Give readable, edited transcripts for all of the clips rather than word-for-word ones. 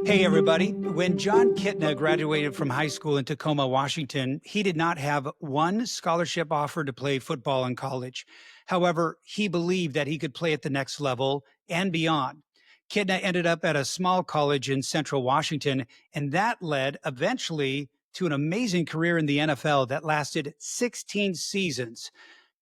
Hey, everybody. When Jon Kitna graduated from high school in Tacoma, Washington, he did not have one scholarship offer to play football in college. However, he believed that he could play at the next level and beyond. Kitna ended up at a small college in central Washington, and that led eventually to an amazing career in the NFL that lasted 16 seasons.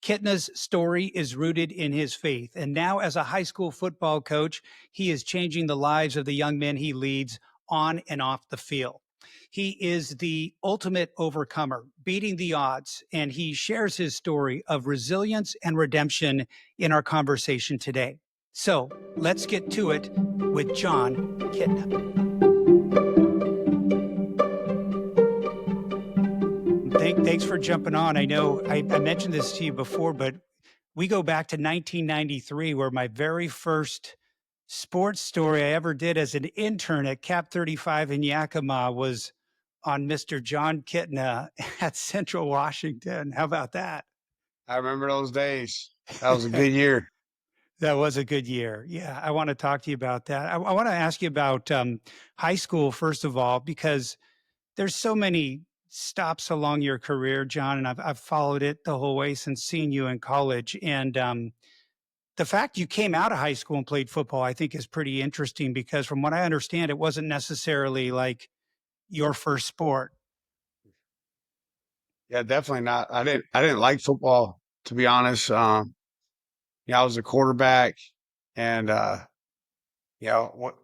Kitna's story is rooted in his faith. And now, as a high school football coach, he is changing the lives of the young men he leads on and off the field. He is the ultimate overcomer, beating the odds, and he shares his story of resilience and redemption in our conversation today. So let's get to it with Jon Kitna. Thanks for jumping on. I know I mentioned this to you before, but we go back to 1993, where my very first sports story I ever did as an intern at Cap 35 in Yakima was on Mr. Jon Kitna at Central Washington. How about that? I remember those days. That was a good year. That was a good year. Yeah, I want to talk to you about that. I want to ask you about high school, first of all, because there's so many stops along your career, Jon, and I've followed it the whole way since seeing you in college. And the fact you came out of high school and played football, I think, is pretty interesting because, from what I understand, it wasn't necessarily like your first sport. Yeah, definitely not. I didn't like football, to be honest. Yeah, I was a quarterback and you know, what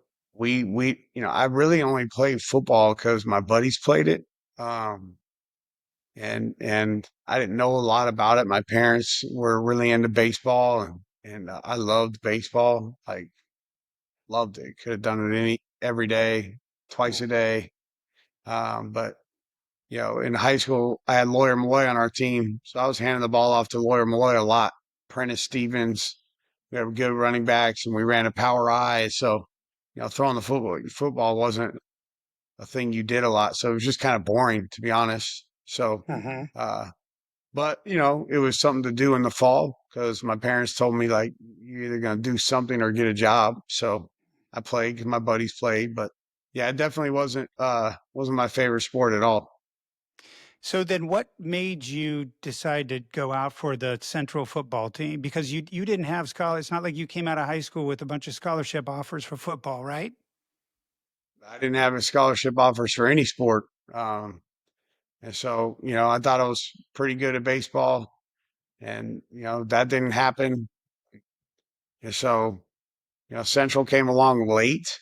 I really only played football because my buddies played it. Um and I didn't know a lot about it. My parents were really into baseball and I loved baseball. Like loved it. Could have done it every day, twice a day. But in high school, I had Lawyer Malloy on our team, so I was handing the ball off to Lawyer Malloy a lot. Prentice Stevens, we had good running backs, and we ran a power I. So, throwing the football wasn't a thing you did a lot, so it was just kind of boring, to be honest. So, Uh-huh. uh, but it was something to do in the fall because my parents told me like you're either gonna do something or get a job. So I played because my buddies played, but yeah, it definitely wasn't my favorite sport at all. So then, what made you decide to go out for the Central football team? Because you didn't have scholars. It's not like you came out of high school with a bunch of scholarship offers for football, right? I didn't have a scholarship offers for any sport. And so, I thought I was pretty good at baseball and, that didn't happen. And so, Central came along late.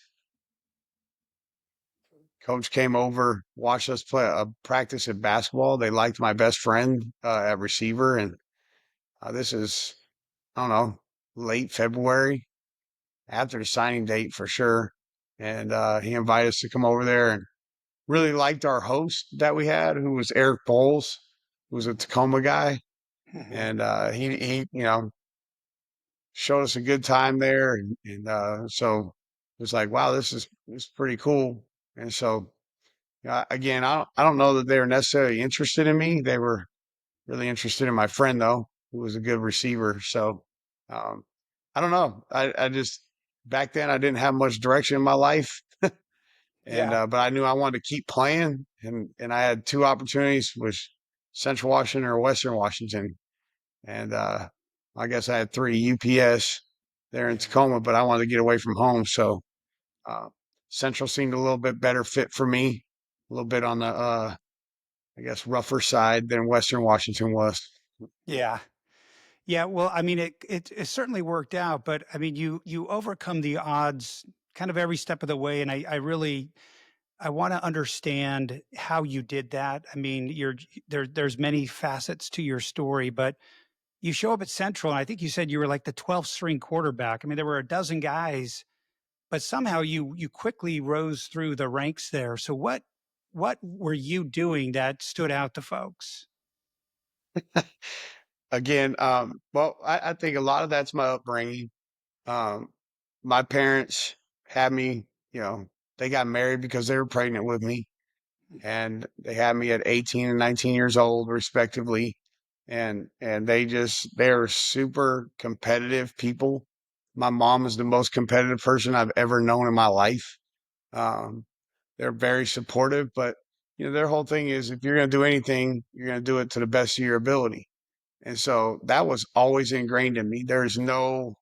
Coach came over, watched us play a practice at basketball. They liked my best friend at receiver. And this is, I don't know, late February after the signing date for sure. And he invited us to come over there and really liked our host that we had, who was Eric Bowles, who was a Tacoma guy, Mhm. and he showed us a good time there, and so it was like, wow, this is pretty cool. And so again, I don't know that they were necessarily interested in me. They were really interested in my friend though, who was a good receiver. So um, I don't know. I just back then I didn't have much direction in my life. And Yeah. but I knew I wanted to keep playing, and I had two opportunities, was Central Washington or Western Washington, and I guess I had three UPS there in Yeah. Tacoma, but I wanted to get away from home, so uh, Central seemed a little bit better fit for me, a little bit on the I guess rougher side than Western Washington was. Yeah. Yeah. Well, I mean, it certainly worked out, but I mean, you overcome the odds kind of every step of the way, and I really I want to understand how you did that. I mean, there's many facets to your story, but you show up at Central, and I think you said you were like the 12th string quarterback. I mean, there were a dozen guys, but somehow you quickly rose through the ranks there. So what were you doing that stood out to folks? Again, well, I think a lot of that's my upbringing. Um, my parents had me, they got married because they were pregnant with me, and they had me at 18 and 19 years old respectively, and they're super competitive people. My mom is the most competitive person I've ever known in my life. Um, they're very supportive, but their whole thing is if you're going to do anything, you're going to do it to the best of your ability. And so that was always ingrained in me. There's no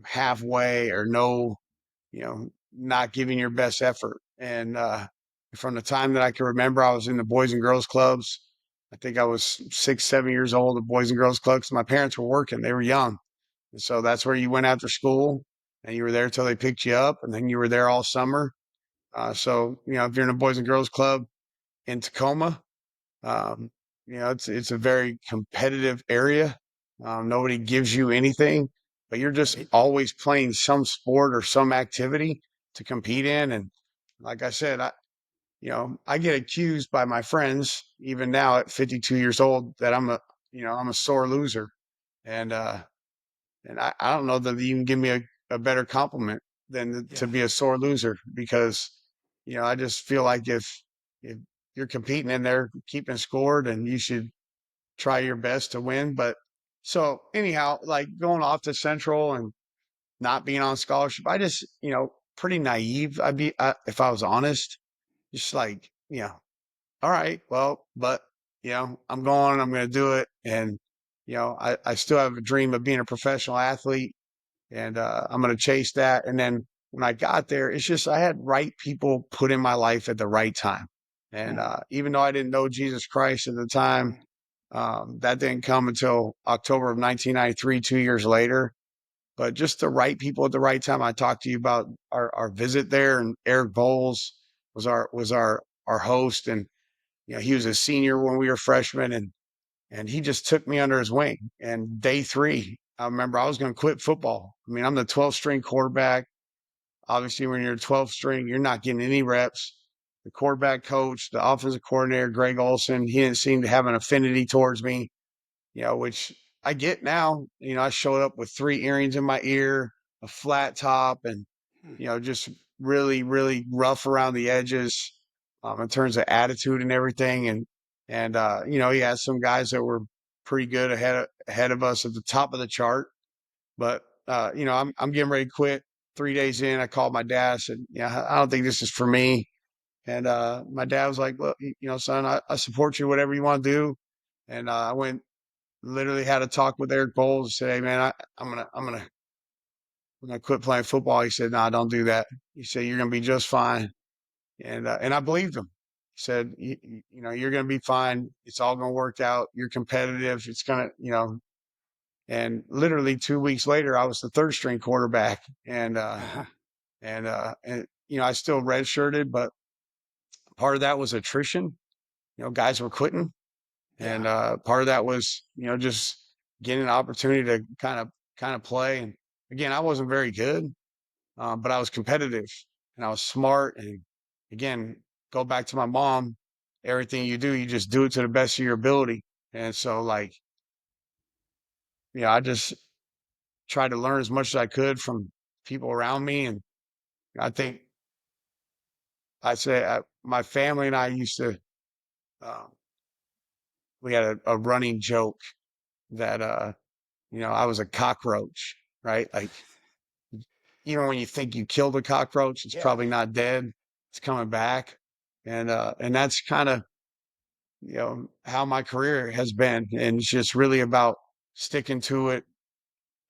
halfway or no, not giving your best effort. And from the time that I can remember, I was in the Boys and Girls Clubs. I think I was 6, 7 years old, the Boys and Girls Clubs. My parents were working, they were young. And so that's where you went after school and you were there till they picked you up. And then you were there all summer. So, if you're in a Boys and Girls Club in Tacoma, um, it's a very competitive area. Nobody gives you anything, but you're just Right. always playing some sport or some activity to compete in. And like I said, I get accused by my friends, even now at 52 years old, that I'm a sore loser. And, I don't know that you can give me a better compliment than to Yeah. be a sore loser because, I just feel like if you're competing in there, keeping scored, and you should try your best to win. But so anyhow, like going off to Central and not being on scholarship, I just, pretty naive. If I was honest, just like, all right, well, but, I'm going, I'm going to do it. And, I still have a dream of being a professional athlete and I'm going to chase that. And then when I got there, it's just I had right people put in my life at the right time. And Mm, even though I didn't know Jesus Christ at the time, mm, that didn't come until October of 1993, 2 years later. But just the right people at the right time. I talked to you about our visit there, and Eric Bowles was our host, and he was a senior when we were freshmen, and he just took me under his wing. And day 3, I remember I was going to quit football. I mean, I'm the 12th string quarterback. Obviously, when you're 12th string, you're not getting any reps. The quarterback coach, the offensive coordinator, Greg Olson, he didn't seem to have an affinity towards me, which I get now. I showed up with 3 earrings in my ear, a flat top, and, mm. just really, really rough around the edges in terms of attitude and everything. And he had some guys that were pretty good ahead of us at the top of the chart. But I'm getting ready to quit. 3 days in, I called my dad. I said, "Yeah, I don't think this is for me." And my dad was like, "Look, son, I support you, whatever you want to do." And I went, literally had a talk with Eric Bowles. Said, "Hey, man, I'm gonna quit playing football." He said, "No, don't do that." He said, "You're gonna be just fine." And I believed him. He said, "You're gonna be fine. It's all gonna work out. You're competitive. It's gonna." And literally 2 weeks later, I was the third string quarterback, Uh-huh. and I still redshirted, but part of that was attrition. Guys were quitting, and Yeah. part of that was just getting an opportunity to kind of play. And again, I wasn't very good, but I was competitive and I was smart. And again, go back to my mom. Everything you do, you just do it to the best of your ability. And so, like, I just tried to learn as much as I could from people around me. And I think I say my family and I used to, uh, we had a running joke that, I was a cockroach, right? Like, even when you think you killed a cockroach, it's Yeah. probably not dead. It's coming back. And that's kind of, how my career has been. And it's just really about sticking to it,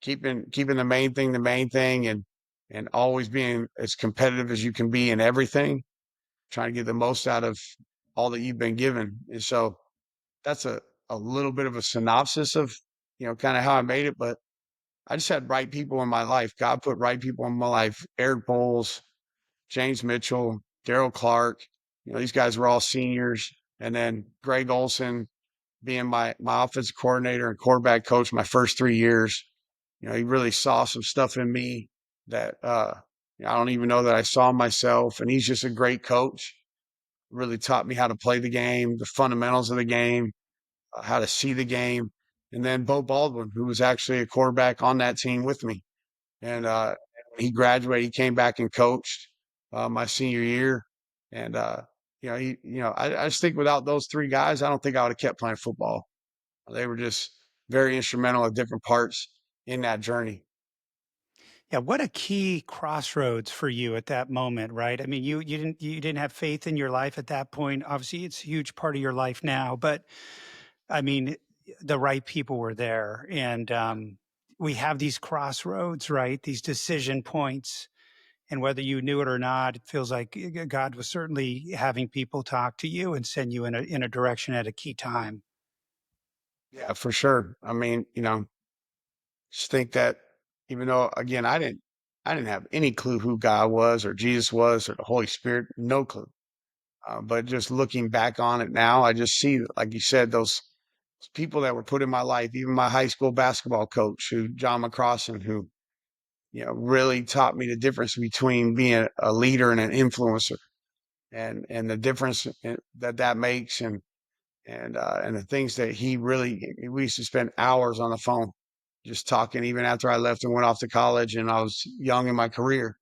keeping the main thing, and always being as competitive as you can be in everything, trying to get the most out of all that you've been given. And so that's a little bit of a synopsis of, kind of how I made it. But I just had right people in my life. God put right people in my life. Eric Bowles, James Mitchell, Daryl Clark, these guys were all seniors. And then Greg Olson being my offensive coordinator and quarterback coach my first 3 years. He really saw some stuff in me that I don't even know that I saw myself. And he's just a great coach. Really taught me how to play the game, the fundamentals of the game, how to see the game. And then Bo Baldwin, who was actually a quarterback on that team with me. And Mm. he graduated, he came back and coached my senior year. And I just think without those 3 guys, I don't think I would have kept playing football. They were just very instrumental at different parts in that journey. Yeah, what a key crossroads for you at that moment, right? I mean, you didn't have faith in your life at that point. Obviously, it's a huge part of your life now, but I mean, the right people were there, and we have these crossroads, right? These decision points, and whether you knew it or not, it feels like God was certainly having people talk to you and send you in a direction at a key time. Yeah, for sure. I mean, just think that even though again I didn't have any clue who God was or Jesus was or the Holy Spirit, no clue. But just looking back on it now, I just see, like you said, those people that were put in my life, even my high school basketball coach, who John McCrossan, who really taught me the difference between being a leader and an influencer, and the difference that makes, and the things that he really. We used to spend hours on the phone just talking, even after I left and went off to college, and I was young in my career.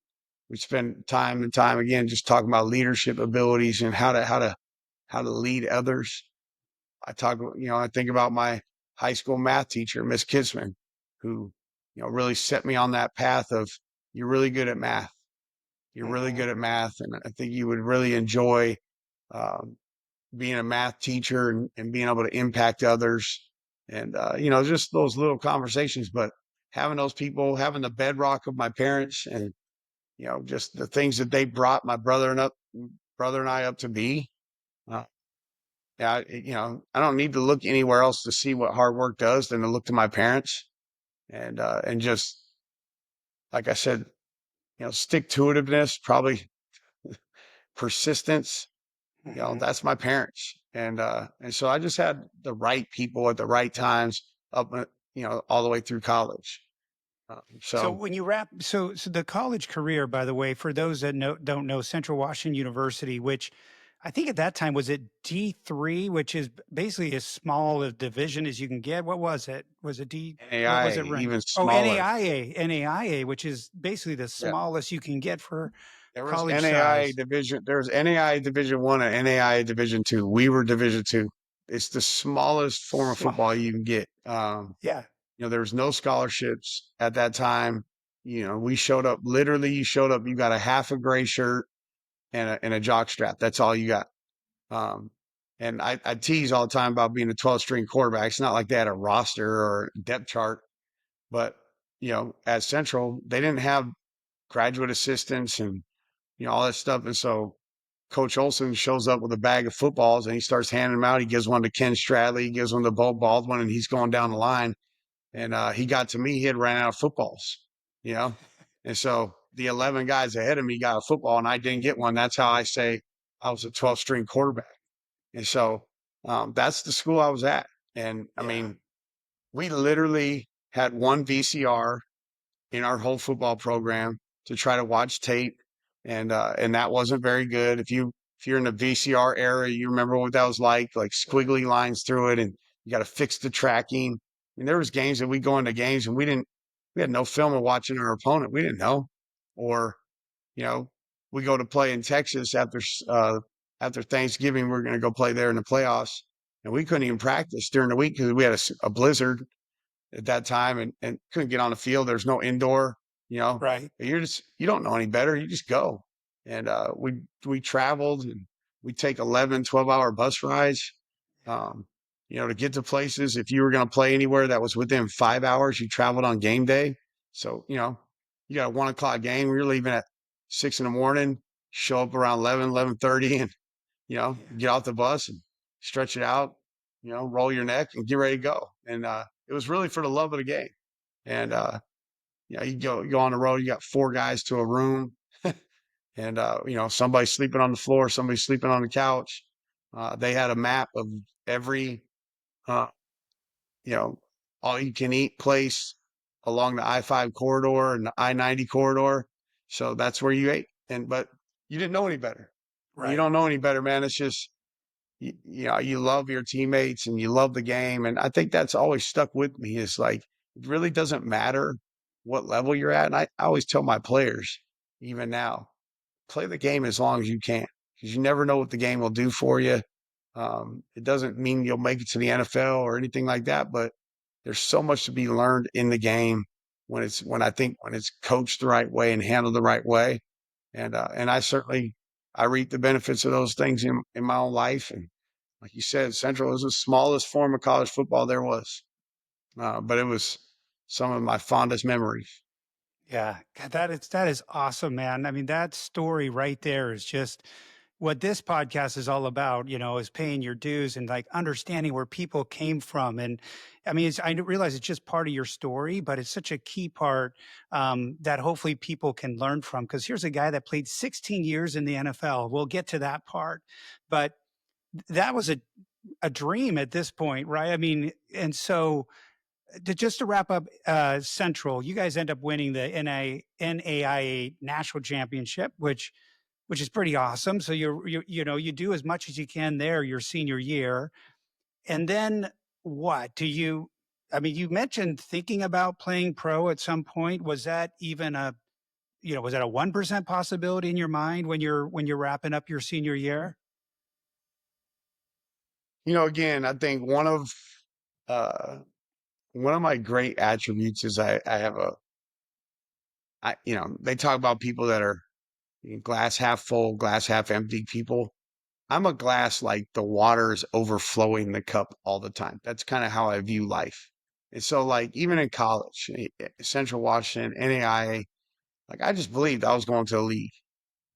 We spent time and time again just talking about leadership abilities and how to lead others. I think about my high school math teacher, Miss Kisman, who, really set me on that path of, you're really good at math. You're really Mhm. good at math. And I think you would really enjoy um, being a math teacher, and being able to impact others. And, just those little conversations, but having those people, having the bedrock of my parents, and, just the things that they brought my brother and I up to be. uh, Yeah, I don't need to look anywhere else to see what hard work does than to look to my parents, and just like I said, stick to itiveness, probably persistence. Mhm. That's my parents, and so I just had the right people at the right times up, all the way through college. So So when you wrap, so the college career, by the way, for those that don't know, Central Washington University, which I think at that time was it D3, which is basically as small a division as you can get. What was it? Was it D? What was NAIA it ranked? even Oh, smaller. NAIA, which is basically the Yeah, smallest you can get for there was college NAIA size. division. There's NAIA Division One and NAIA Division Two. We were Division Two. It's the smallest form of Small. football you can get. Yeah. There was no scholarships at that time. We showed up, literally, you showed up, you got a half a gray shirt and a jock strap. That's all you got. Um, and I tease all the time about being a 12 string quarterback. It's not like they had a roster or depth chart, but, at Central, they didn't have graduate assistants and, all that stuff. And so Coach Olson shows up with a bag of footballs and he starts handing them out. He gives one to Ken Stradley, he gives one to Bo Baldwin, and he's going down the line. And he got to me, he had ran out of footballs, you know? And so the 11 guys ahead of me got a football and I didn't get one. That's how I say I was a 12 string quarterback. And so that's the school I was at. And I Yeah. mean, we literally had one VCR in our whole football program to try to watch tape. And that wasn't very good. If you're in the VCR era, you remember what that was like squiggly lines through it, and you got to fix the tracking. And there was games that we go into games and we had no film of watching our opponent. We didn't know. Or, you know, we go to play in Texas after Thanksgiving, we're going to go play there in the playoffs. And we couldn't even practice during the week because we had a blizzard at that time, and couldn't get on the field. There's no indoor, you know, Right. but you don't know any better. You just go. And we traveled, and we take 11, 12-hour bus rides, um, to get to places. If you were going to play anywhere that was within 5 hours, you traveled on game day. So, you got a 1 o'clock game. We're leaving at 6 in the morning, show up around 11:30, and, Yeah. get off the bus and stretch it out, roll your neck and get ready to go. And it was really for the love of the game. And you go on the road, you got four guys to a room, and somebody sleeping on the floor, somebody sleeping on the couch. They had a map of every uh, you know, all you can eat place along the I-5 corridor and the I-90 corridor. So that's where you ate. But you didn't know any better. When you Right. don't know any better, man, it's just you love your teammates and you love the game. And I think that's always stuck with me, is like, it really doesn't matter what level you're at. And I always tell my players, even now, play the game as long as you can, because you never know what the game will do for you. It doesn't mean you'll make it to the NFL or anything like that, but there's so much to be learned in the game when it's coached the right way and handled the right way. And I reap the benefits of those things in my own life. And like you said, Central was the smallest form of college football there was, but it was some of my fondest memories. Yeah, God, that is awesome, man. I mean, that story right there is just what this podcast is all about, is paying your dues and like understanding where people came from. And I mean, I realize it's just part of your story, but it's such a key part that hopefully people can learn from. Because here's a guy that played 16 years in the NFL. We'll get to that part, but that was a dream at this point, right? I mean, and so just to wrap up Central, you guys end up winning the NAIA national championship, which is pretty awesome. So you do as much as you can there your senior year, and then what do you? I mean, you mentioned thinking about playing pro at some point. Was that even was that a 1% possibility in your mind when you're wrapping up your senior year? Again, I think uh, one of my great attributes is I have they talk about people that are glass half full, glass half empty people. I'm a glass like the water is overflowing the cup all the time. That's kind of how I view life. And so, like, even in college, Central Washington, NAIA, like, I just believed I was going to the league.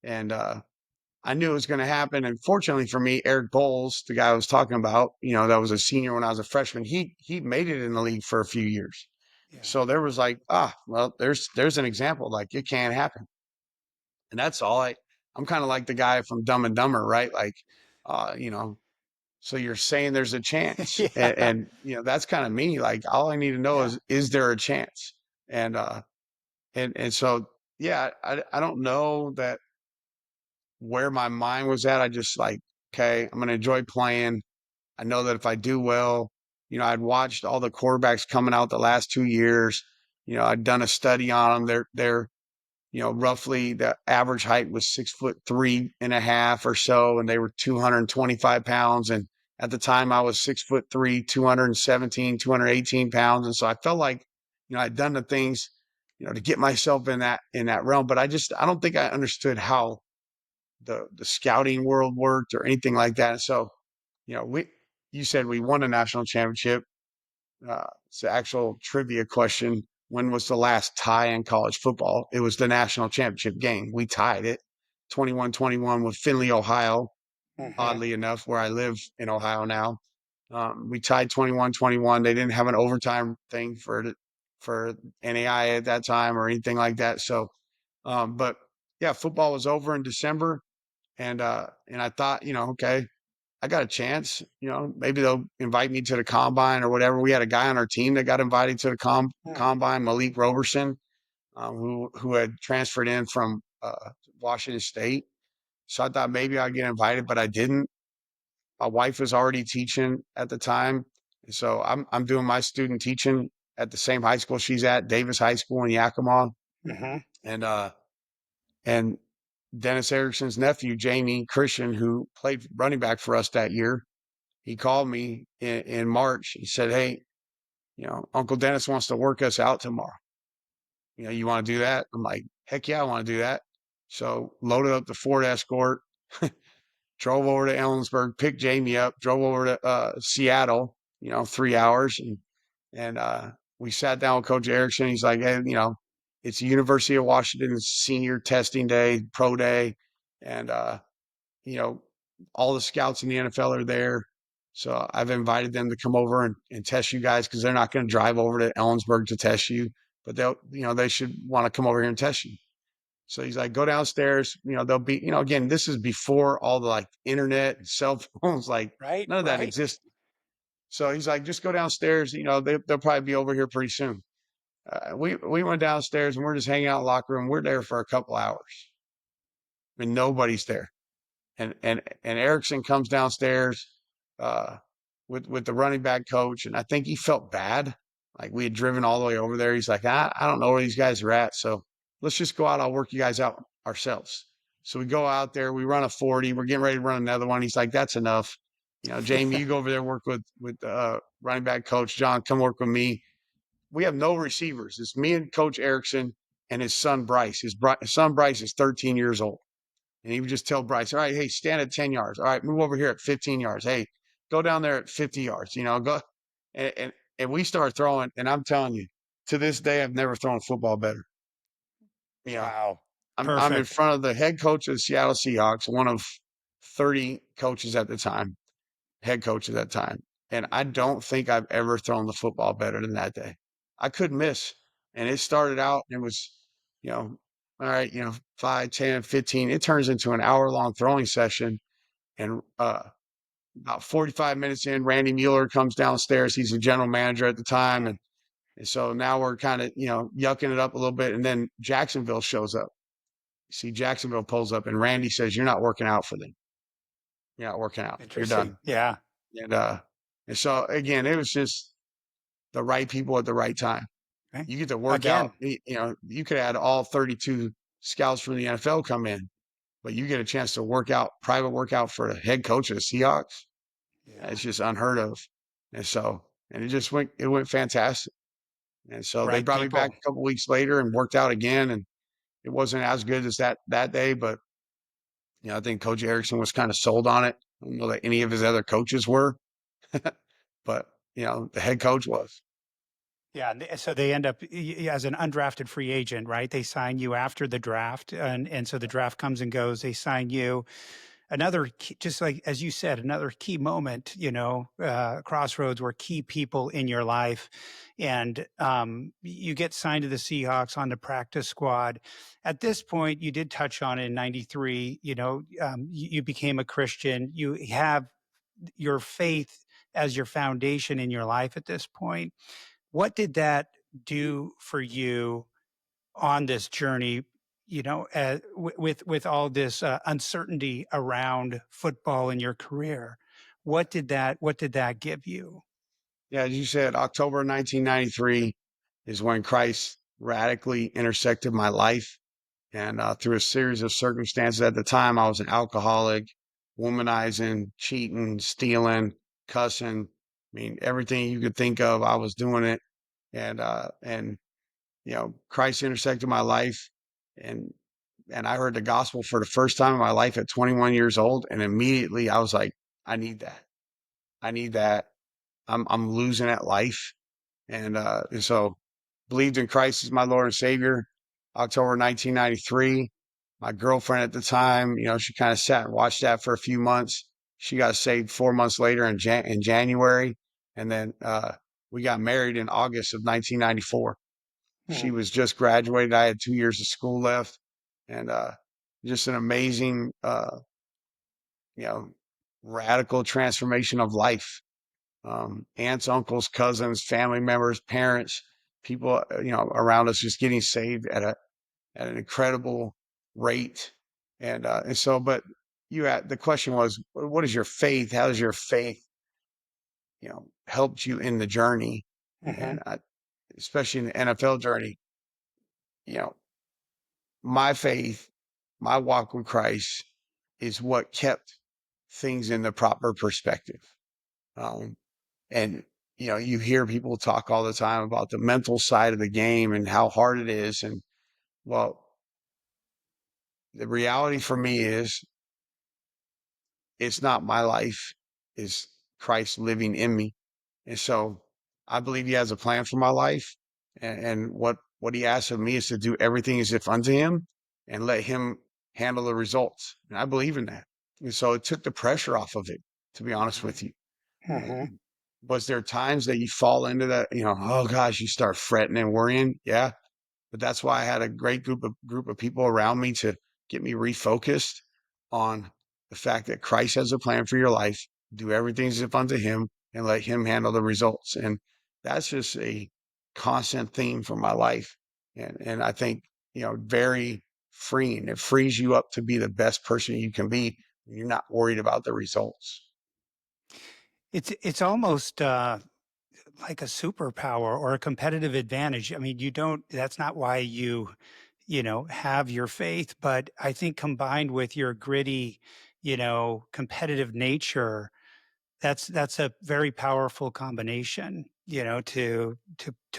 And I knew it was going to happen. And fortunately for me, Eric Bowles, the guy I was talking about, that was a senior when I was a freshman, he made it in the league for a few years. Yeah. So there was like, well, there's an example. Like, it can happen. And that's all I'm kind of like the guy from Dumb and Dumber, right? Like, uh, you know, so you're saying there's a chance, Yeah. and that's kind of me. Like, all I need to know Yeah. is there a chance? And so yeah, I don't know that where my mind was at. I just like, okay, I'm gonna enjoy playing. I know that if I do well, I'd watched all the quarterbacks coming out the last 2 years. I'd done a study on them. They're roughly the average height was 6'3.5" or so, and they were 225 pounds. And at the time I was 6'3", 217, 218 pounds. And so I felt like, I'd done the things, to get myself in that realm. But I don't think I understood how the scouting world worked or anything like that. And so, you said we won a national championship. It's the actual trivia question. When was the last tie in college football? It was the national championship game. We tied it 21-21 with Findlay, Ohio, Hmm. oddly enough, where I live in Ohio now. We tied 21-21. They didn't have an overtime thing for NAI at that time or anything like that. So, but yeah, football was over in December. And I thought, okay, I got a chance. Maybe they'll invite me to the combine or whatever. We had a guy on our team that got invited to the combine, Malik Roberson, who had transferred in from Washington State. So I thought maybe I'd get invited, but I didn't. My wife was already teaching at the time, and so I'm doing my student teaching at the same high school she's at, Davis High School in Yakima, Hmm. and and Dennis Erickson's nephew, Jamie Christian, who played running back for us that year, he called me in March. He said, "Hey, Uncle Dennis wants to work us out tomorrow. You want to do that?" I'm like, "Heck yeah, I want to do that." So loaded up the Ford Escort, drove over to Ellensburg, picked Jamie up, drove over to Seattle, 3 hours. And we sat down with Coach Erickson. He's like, "Hey, it's the University of Washington's senior testing day, pro day. And, you know, all the scouts in the NFL are there. So I've invited them to come over and test you guys because they're not going to drive over to Ellensburg to test you, but they should want to come over here and test you." So he's like, "Go downstairs. They'll be, again, this is before all the like internet and cell phones, like Right. none of that Right. exists." So he's like, "Just go downstairs. They'll probably be over here pretty soon." We went downstairs and we're just hanging out in the locker room. We're there for a couple hours and nobody's there. And Erickson comes downstairs uh, with the running back coach, and I think he felt bad, like we had driven all the way over there. He's like, I don't know where these guys are at, so let's just go out. I'll work you guys out ourselves. So we go out there, we run a 40. We're getting ready to run another one. He's like, "That's enough. Jamie, you go over there work with running back coach John. Come work with me." we have no receivers. It's me and Coach Erickson and his son Bryce. His son Bryce is 13 years old. And he would just tell Bryce, all right, hey, stand at 10 yards. All right, move over here at 15 yards. Hey, go down there at 50 yards. Go. And we start throwing. And I'm telling you, to this day, I've never thrown a football better. You know, Wow. I'm in Perfect. front of the head coach of the Seattle Seahawks, one of 30 coaches at the time, head coach at that time. And I don't think I've ever thrown the football better than that day. I couldn't miss. And it started out and it was, you know, all right, 5, 10, 15. It turns into an hour-long throwing session. And about 45 minutes in, Randy Mueller comes downstairs. He's the general manager at the time. And so now we're kind of, yucking it up a little bit. And then Jacksonville shows up. You see, Jacksonville pulls up and Randy says, you're not working out for them. You're not working out. You're Interesting. done. Yeah. And and so again, it was just the right people at the right time. Okay. You get to work out. Again. You could add all 32 scouts from the NFL come in, but you get a chance to work out, private workout for the head coach of the Seahawks. Yeah. It's just unheard of. And it went fantastic. And so they Right brought me back people. a couple weeks later and worked out again. And it wasn't as good as that day, but I think Coach Erickson was kind of sold on it. I don't know that any of his other coaches were, but the head coach was. Yeah, so they end up as an undrafted free agent, right? They sign you after the draft, and so the draft comes and goes. They sign you. Another key, just like as you said, another key moment, crossroads where key people in your life, and you get signed to the Seahawks on the practice squad. At this point, you did touch on it in '93. You became a Christian. You have your faith as your foundation in your life at this point. What did that do for you on this journey? With all this uncertainty around football in your career, what did that give you? Yeah, as you said, October 1993 is when Christ radically intersected my life. And through a series of circumstances at the time, I was an alcoholic, womanizing, cheating, stealing, cussing. I mean, everything you could think of, I was doing it. And Christ intersected my life, and I heard the gospel for the first time in my life at 21 years old, and immediately I was like, I need that. I need that. I'm losing at life, and so believed in Christ as my Lord and Savior. October 1993. My girlfriend at the time, she kind of sat and watched that for a few months. She got saved 4 months later in January, and then we got married in August of 1994. She Hmm. was just graduated. I had 2 years of school left, and just an amazing, you know, radical transformation of life. Aunts, uncles, cousins, family members, parents, people, around us just getting saved at an incredible rate. And so, but the question was, what is your faith? How does your faith, helped you in the journey? Hmm. And especially in the NFL journey, you know, my faith, my walk with Christ is what kept things in the proper perspective. Um, and you hear people talk all the time about the mental side of the game and how hard it is. And well, the reality for me is it's not my life, it's Christ living in me. And so I believe he has a plan for my life. And what he asks of me is to do everything as if unto him and let him handle the results. And I believe in that. And so it took the pressure off of it, to be honest with you. Hmm. Was there times that you fall into that, oh gosh, you start fretting and worrying? Yeah. But that's why I had a great group of people around me to get me refocused on the fact that Christ has a plan for your life. Do everything as if unto him and let him handle the results. And that's just a constant theme for my life. And I think, very freeing. It frees you up to be the best person you can be. You're not worried about the results. It's almost like a superpower or a competitive advantage. I mean, you don't. That's not why you have your faith, but I think combined with your gritty, competitive nature, that's a very powerful combination. to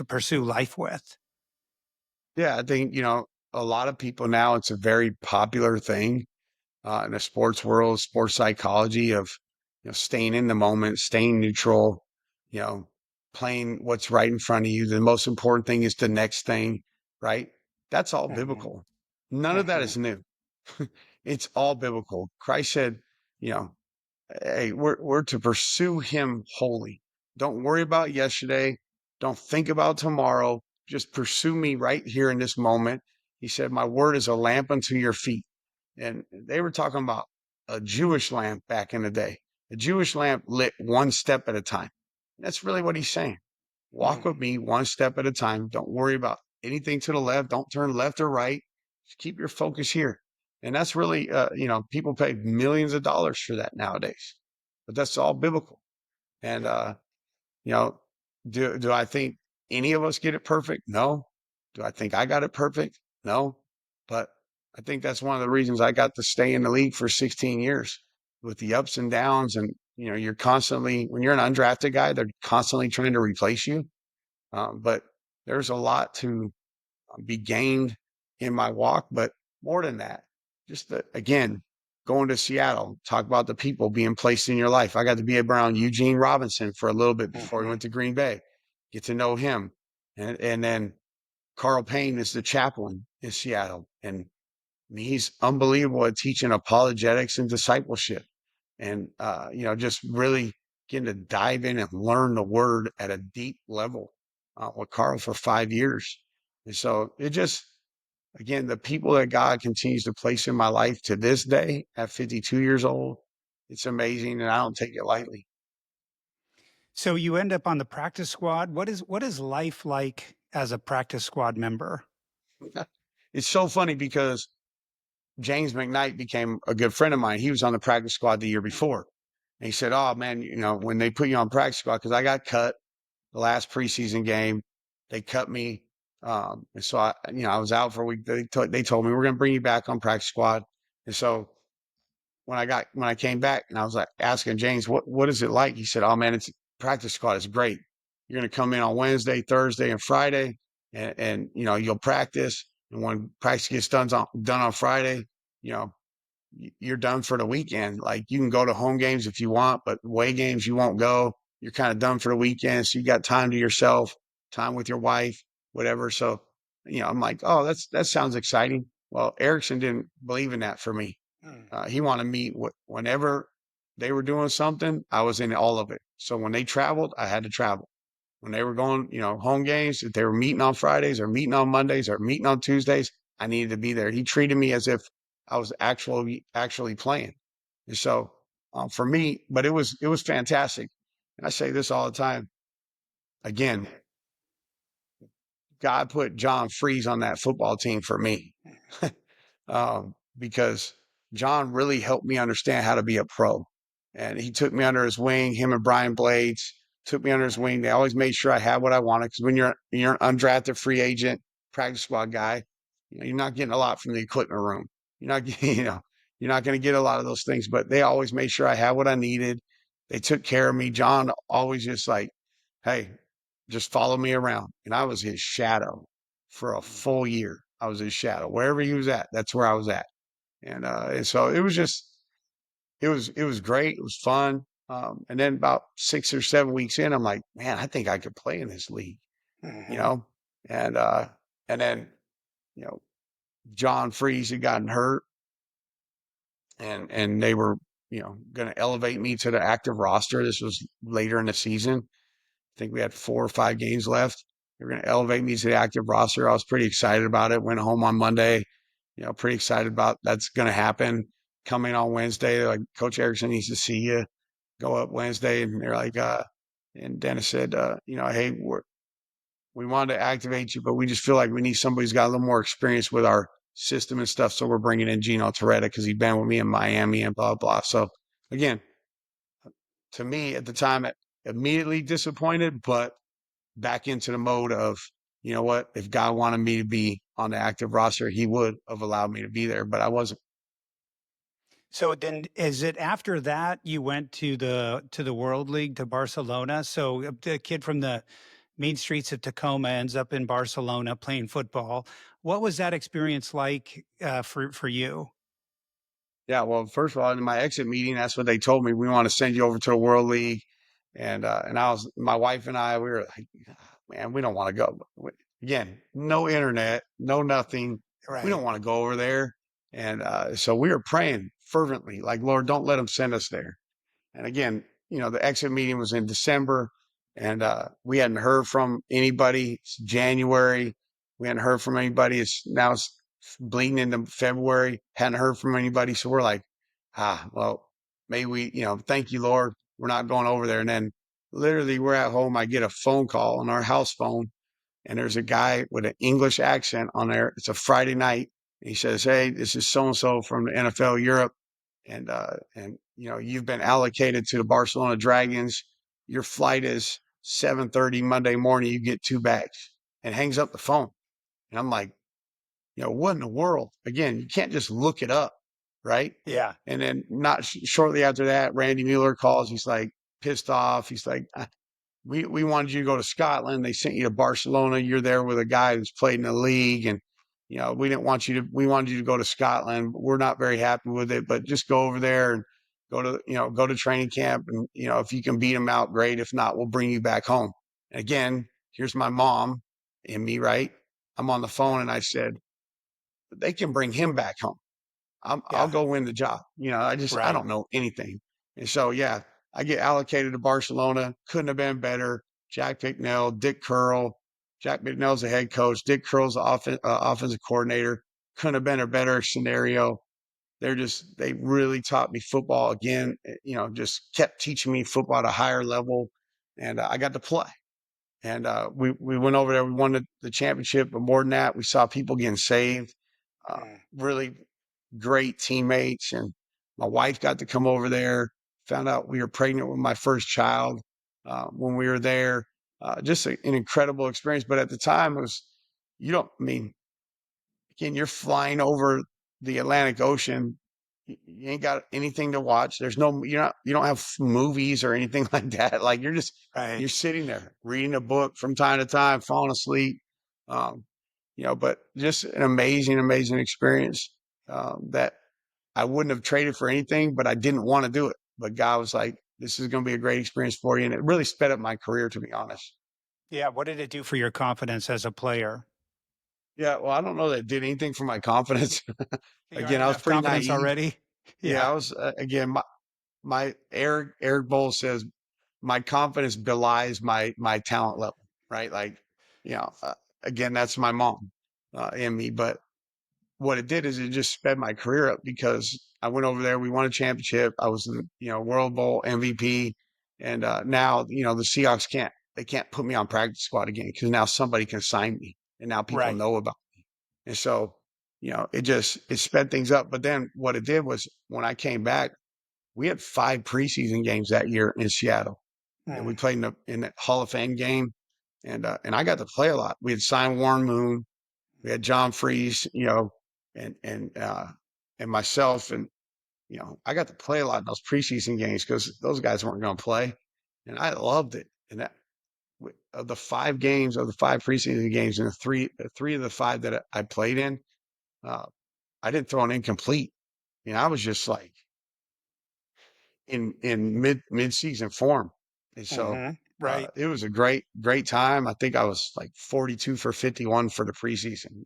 pursue life with. Yeah, I think, a lot of people now, it's a very popular thing in the sports world, sports psychology of, staying in the moment, staying neutral, you know, playing what's right in front of you. The most important thing is the next thing, right? That's all Mhm, biblical. None of that mhm, is new. It's all biblical. Christ said, you know, hey, we're to pursue him wholly. Don't worry about yesterday. Don't think about tomorrow. Just pursue me right here in this moment. He said, my word is a lamp unto your feet. And they were talking about a Jewish lamp back in the day. A Jewish lamp lit one step at a time. That's really what he's saying. Walk mhm. with me one step at a time. Don't worry about anything to the left. Don't turn left or right. Just keep your focus here. And that's really, people pay millions of dollars for that nowadays, but that's all biblical. And, you know, do I think any of us get it perfect? No. Do I think I got it perfect? No. But I think that's one of the reasons I got to stay in the league for 16 years with the ups and downs. And, you're constantly, when you're an undrafted guy, they're constantly trying to replace you. But there's a lot to be gained in my walk. But more than that, just again, going to Seattle, talk about the people being placed in your life. I got to be around Eugene Robinson for a little bit before he Mhm. went to Green Bay, get to know him. And then Carl Payne is the chaplain in Seattle. And he's unbelievable at teaching apologetics and discipleship. And, just really getting to dive in and learn the word at a deep level with Carl for 5 years. And so it just, again, the people that God continues to place in my life to this day at 52 years old, it's amazing. And I don't take it lightly. So you end up on the practice squad. What is life like as a practice squad member? It's so funny because James McKnight became a good friend of mine. He was on the practice squad the year before. And he said, oh man, when they put you on practice squad, because I got cut the last preseason game, they cut me. And so I was out for a week. They told me we're going to bring you back on practice squad. And so when I came back and I was like asking James, what is it like? He said, oh man, it's practice squad. It's great. You're going to come in on Wednesday, Thursday, and Friday, and you'll practice. And when practice gets done on Friday, you know, you're done for the weekend. Like you can go to home games if you want, but away games you won't go. You're kind of done for the weekend. So you got time to yourself, time with your wife, whatever. So, I'm like, oh, that sounds exciting. Well, Erickson didn't believe in that for me. Mm. He wanted me whenever they were doing something, I was in all of it. So when they traveled, I had to travel. When they were going, home games, if they were meeting on Fridays or meeting on Mondays or meeting on Tuesdays, I needed to be there. He treated me as if I was actually playing. And so for me, but it was fantastic. And I say this all the time. Again, God put John Freeze on that football team for me. Because John really helped me understand how to be a pro. And he took me under his wing, him and Brian Blades took me under his wing. They always made sure I had what I wanted. Because when you're an undrafted free agent, practice squad guy, you're not getting a lot from the equipment room. You're not, you're not going to get a lot of those things. But they always made sure I had what I needed. They took care of me. John always just like, hey, just follow me around. And I was his shadow for a Mhm. full year. I was his shadow. Wherever he was at, that's where I was at. And so it was just it was great. It was fun. And then about 6 or 7 weeks in, I'm like, man, I think I could play in this league, you Mhm. know? And then, you know, John Freeze had gotten hurt and they were, gonna elevate me to the active roster. This was later in the season. I think we had 4 or 5 games left. They were gonna elevate me to the active roster. I was pretty excited about it. Went home on Monday, pretty excited about that's going to happen. Coming on Wednesday, they're like, Coach Erickson needs to see you. Go up Wednesday, and they're like, and Dennis said, hey, we wanted to activate you, but we just feel like we need somebody who's got a little more experience with our system and stuff. So we're bringing in Gino Toretta because he'd been with me in Miami and blah, blah. So again, to me at the time, immediately disappointed, but back into the mode of, you know what, if God wanted me to be on the active roster, he would have allowed me to be there, but I wasn't. So then is it after that you went to the World League to Barcelona? So the kid from the mean streets of Tacoma ends up in Barcelona playing football. What was that experience like for you? Yeah, well, first of all, in my exit meeting, that's what they told me. We want to send you over to the World League. And I was, my wife and I, we were like, "Ah, man, we don't want to go. Again, no internet, no nothing. We don't Right. want to go over there. And so we were praying fervently, like, Lord, don't let them send us there. And again, the exit meeting was in December, and we hadn't heard from anybody. It's January. We hadn't heard from anybody. It's bleeding into February. Hadn't heard from anybody. So we're like, well, maybe thank you, Lord. We're not going over there. And then literally we're at home. I get a phone call on our house phone, and there's a guy with an English accent on there. It's a Friday night. He says, "Hey, this is so and so from the NFL Europe, and you've been allocated to the Barcelona Dragons. Your flight is 7:30 Monday morning. You get two bags," and hangs up the phone. And I'm like, what in the world? Again, you can't just look it up, right? Yeah. And then not shortly after that, Randy Mueller calls. He's like pissed off. He's like, we wanted you to go to Scotland. They sent you to Barcelona. You're there with a guy who's played in the league, and we didn't want you to. We wanted you to go to Scotland. We're not very happy with it, but just go over there and go to training camp, and if you can beat them out, great. If not, we'll bring you back home. And again, here's my mom and me, right? I'm on the phone, and I said they can bring him back home. I'll Yeah. go win the job. I Right. don't know anything. And so, yeah, I get allocated to Barcelona. Couldn't have been better. Jack Bicknell, Dick Curl. Jack Bicknell's the head coach. Dick Curl's the offensive coordinator. Couldn't have been a better scenario. They really taught me football again. Just kept teaching me football at a higher level. And I got to play. And we went over there. We won the championship. But more than that, we saw people getting saved. Mm. Really great teammates. And my wife got to come over there, found out we were pregnant with my first child when we were there. Just an incredible experience. But at the time, I mean, again, you're flying over the Atlantic Ocean. You ain't got anything to watch. You don't have movies or anything like that. Like you're Right. sitting there reading a book from time to time, falling asleep. Um, but just an amazing, amazing experience that I wouldn't have traded for anything, but I didn't want to do it. But God was like, this is going to be a great experience for you. And it really sped up my career, to be honest. Yeah. What did it do for your confidence as a player? Yeah. Well, I don't know that it did anything for my confidence. You Again, had I was enough pretty confidence naive. already? Yeah. Yeah. I was, again, my Eric Bowles says my confidence belies my talent level, right? Like, you know, uh, again, that's my mom in me. But what it did is it just sped my career up because I went over there. We won a championship. I was the World Bowl MVP, and now the Seahawks can't put me on practice squad again because now somebody can sign me, and now people Right. know about me. And so it sped things up. But then what it did was when I came back, we had 5 preseason games that year in Seattle, and we Mm. played in the Hall of Fame game, and I got to play a lot. We had signed Warren Moon, we had John Freeze, and and myself, and I got to play a lot in those preseason games because those guys weren't going to play, and I loved it. And that of the 5 games of the 5 preseason games, and the three of the 5 that I played in, uh, I didn't throw an incomplete. I was just like in mid season form, and so Hmm. Right. it was a great time. I think I was like 42 for 51 for the preseason.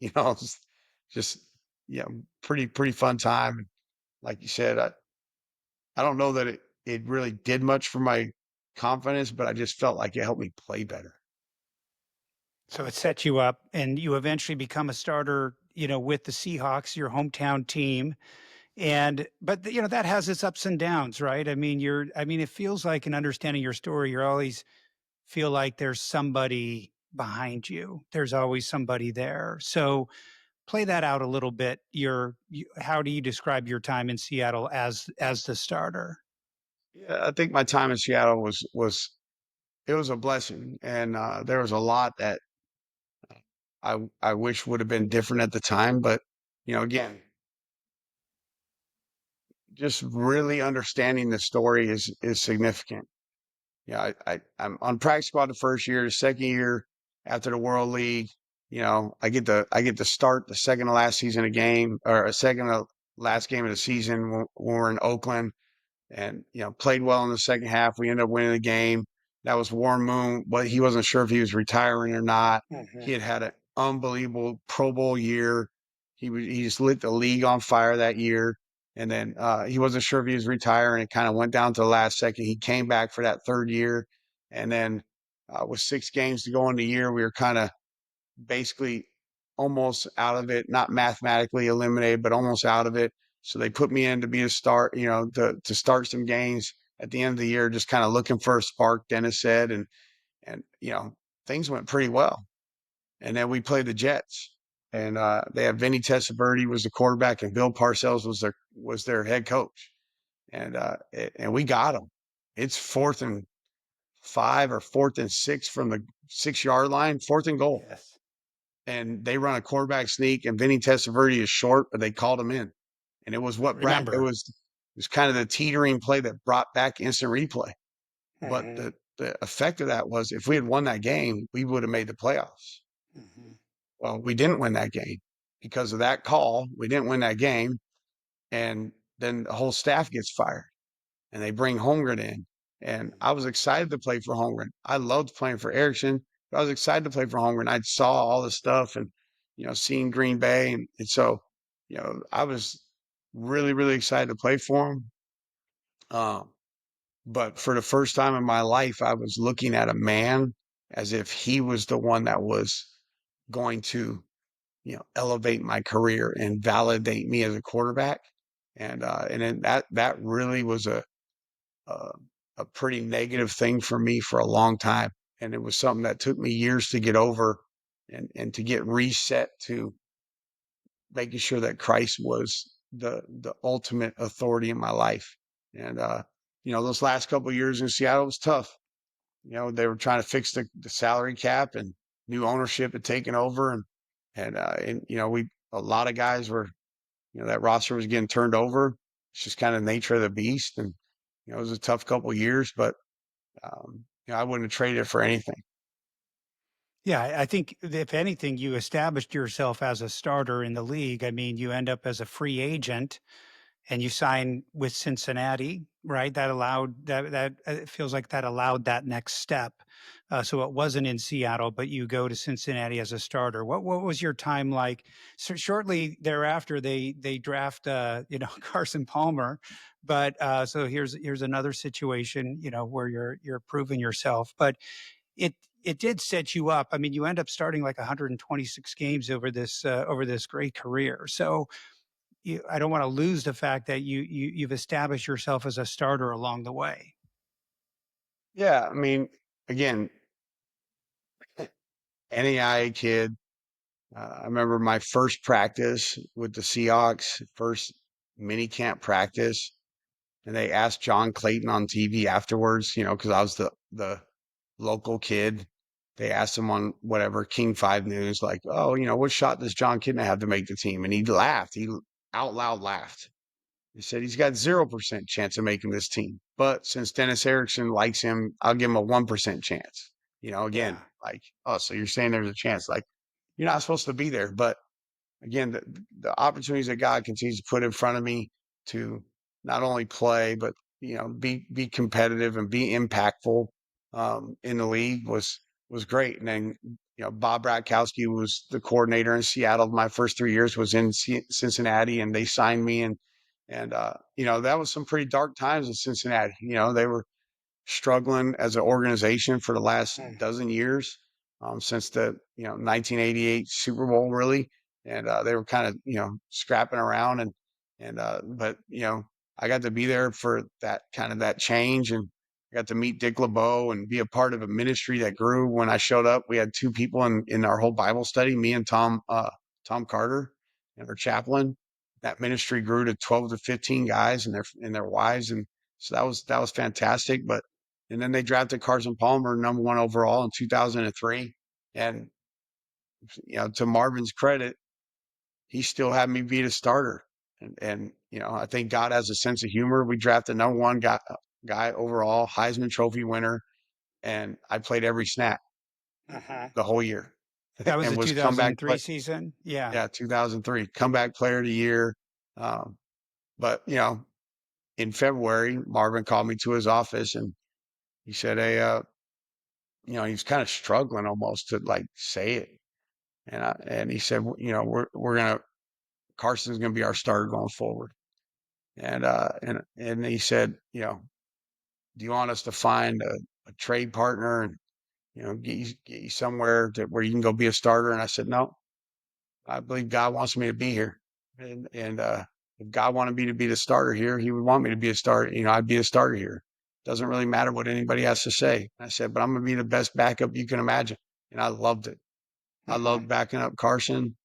Just yeah, pretty fun time. Like you said, I don't know that it really did much for my confidence, but I just felt like it helped me play better. So it set you up and you eventually become a starter, with the Seahawks, your hometown team. And but that has its ups and downs, right? I mean it feels like in understanding your story, you're always feel like there's somebody behind you. There's always somebody there. So play that out a little bit. How do you describe your time in Seattle as the starter? Yeah, I think my time in Seattle was it was a blessing, and there was a lot that I wish would have been different at the time. But again, just really understanding the story is significant. Yeah, I'm on practice squad the first year. The second year after the World League, I get to start the second to last season of game, or a second to last game of the season when we're in Oakland, and played well in the second half. We ended up winning the game. That was Warren Moon, but he wasn't sure if he was retiring or not. He Mhm. had an unbelievable Pro Bowl year. He just lit the league on fire that year. And then he wasn't sure if he was retiring. It kind of went down to the last second. He came back for that third year, and then with 6 games to go in the year, we were kind of basically almost out of it, not mathematically eliminated, but almost out of it. So they put me in to be a start, to start some games at the end of the year, just kind of looking for a spark, Dennis said. And things went pretty well. And then we played the Jets. And they had Vinny Testaverde was the quarterback, and Bill Parcells was their head coach. And we got them. It's 4th and 5 or 4th and 6 from the 6-yard line, 4th and goal, Yes. and they run a quarterback sneak, and Vinny Testaverde is short, but they called him in. And it was I what Brad, it remember. was kind of the teetering play that brought back instant replay. But Mhm. the effect of that was, if we had won that game, we would have made the playoffs. Mhm. Well, we didn't win that game because of that call. We didn't win that game. And then the whole staff gets fired, and they bring Holmgren in. And I was excited to play for Holmgren. I loved playing for Erickson, but I was excited to play for Holmgren. I saw all the stuff, and seeing Green Bay, and so I was really, really excited to play for him. Um, but for the first time in my life, I was looking at a man as if he was the one that was going to elevate my career and validate me as a quarterback. And then that really was a, a pretty negative thing for me for a long time. And it was something that took me years to get over, and to get reset to making sure that Christ was the ultimate authority in my life. And, those last couple of years in Seattle was tough. They were trying to fix the salary cap, and new ownership had taken over, and a lot of guys were, that roster was getting turned over. It's just kind of the nature of the beast. And, it was a tough couple of years, but I wouldn't have traded it for anything. Yeah, I think if anything, you established yourself as a starter in the league. I mean, you end up as a free agent and you sign with Cincinnati, right? That allowed that it feels like that allowed that next step. So it wasn't in Seattle, but you go to Cincinnati as a starter. What was your time like? So shortly thereafter, they draft Carson Palmer, but so here's another situation where you're proving yourself, but it it did set you up. I mean, you end up starting like 126 games over this great career. So I don't want to lose the fact that you've established yourself as a starter along the way. Yeah, I mean, again, NAIA kid. I remember my first practice with the Seahawks, first mini camp practice, and they asked John Clayton on TV afterwards, because I was the local kid. They asked him on whatever King 5 News, like, oh, what shot does Jon Kitna have to make the team? And he laughed. He out loud laughed. He said he's got 0% chance of making this team. But since Dennis Erickson likes him, I'll give him a 1% chance. Again, Yeah. like, oh, so you're saying there's a chance. Like, you're not supposed to be there. But again, the opportunities that God continues to put in front of me to not only play, but be competitive and be impactful in the league was great. And then Bob Bratkowski was the coordinator in Seattle. My first 3 years was in Cincinnati, and they signed me, and that was some pretty dark times in Cincinnati. They were struggling as an organization for the last Mm. dozen years, since the 1988 Super Bowl, really. And they were kind of scrapping around, but I got to be there for that kind of that change, and I got to meet Dick LeBeau and be a part of a ministry that grew. When I showed up, we had 2 people in our whole Bible study, me and Tom Carter, and our chaplain. That ministry grew to 12 to 15 guys and their wives, and so that was fantastic. But and then they drafted Carson Palmer #1 overall in 2003. And to Marvin's credit, he still had me be the starter. And I think God has a sense of humor. We drafted number one guy overall, Heisman Trophy winner, and I played every snap Uh-huh. the whole year, That was and the was comeback 2003 play. season. Yeah. Yeah, 2003 comeback player of the year. Um, but in February, Marvin called me to his office and he said, "Hey, he's kind of struggling almost to like say it." And he said, we're gonna Carson's gonna be our starter going forward." And he said, "Do you want us to find a trade partner and get you somewhere where you can go be a starter?" And I said, "No, I believe God wants me to be here, and if God wanted me to be the starter here, He would want me to be a starter. I'd be a starter here. Doesn't really matter what anybody has to say." I said, "But I'm gonna be the best backup you can imagine," and I loved it. I Uh-huh. loved backing up Carson,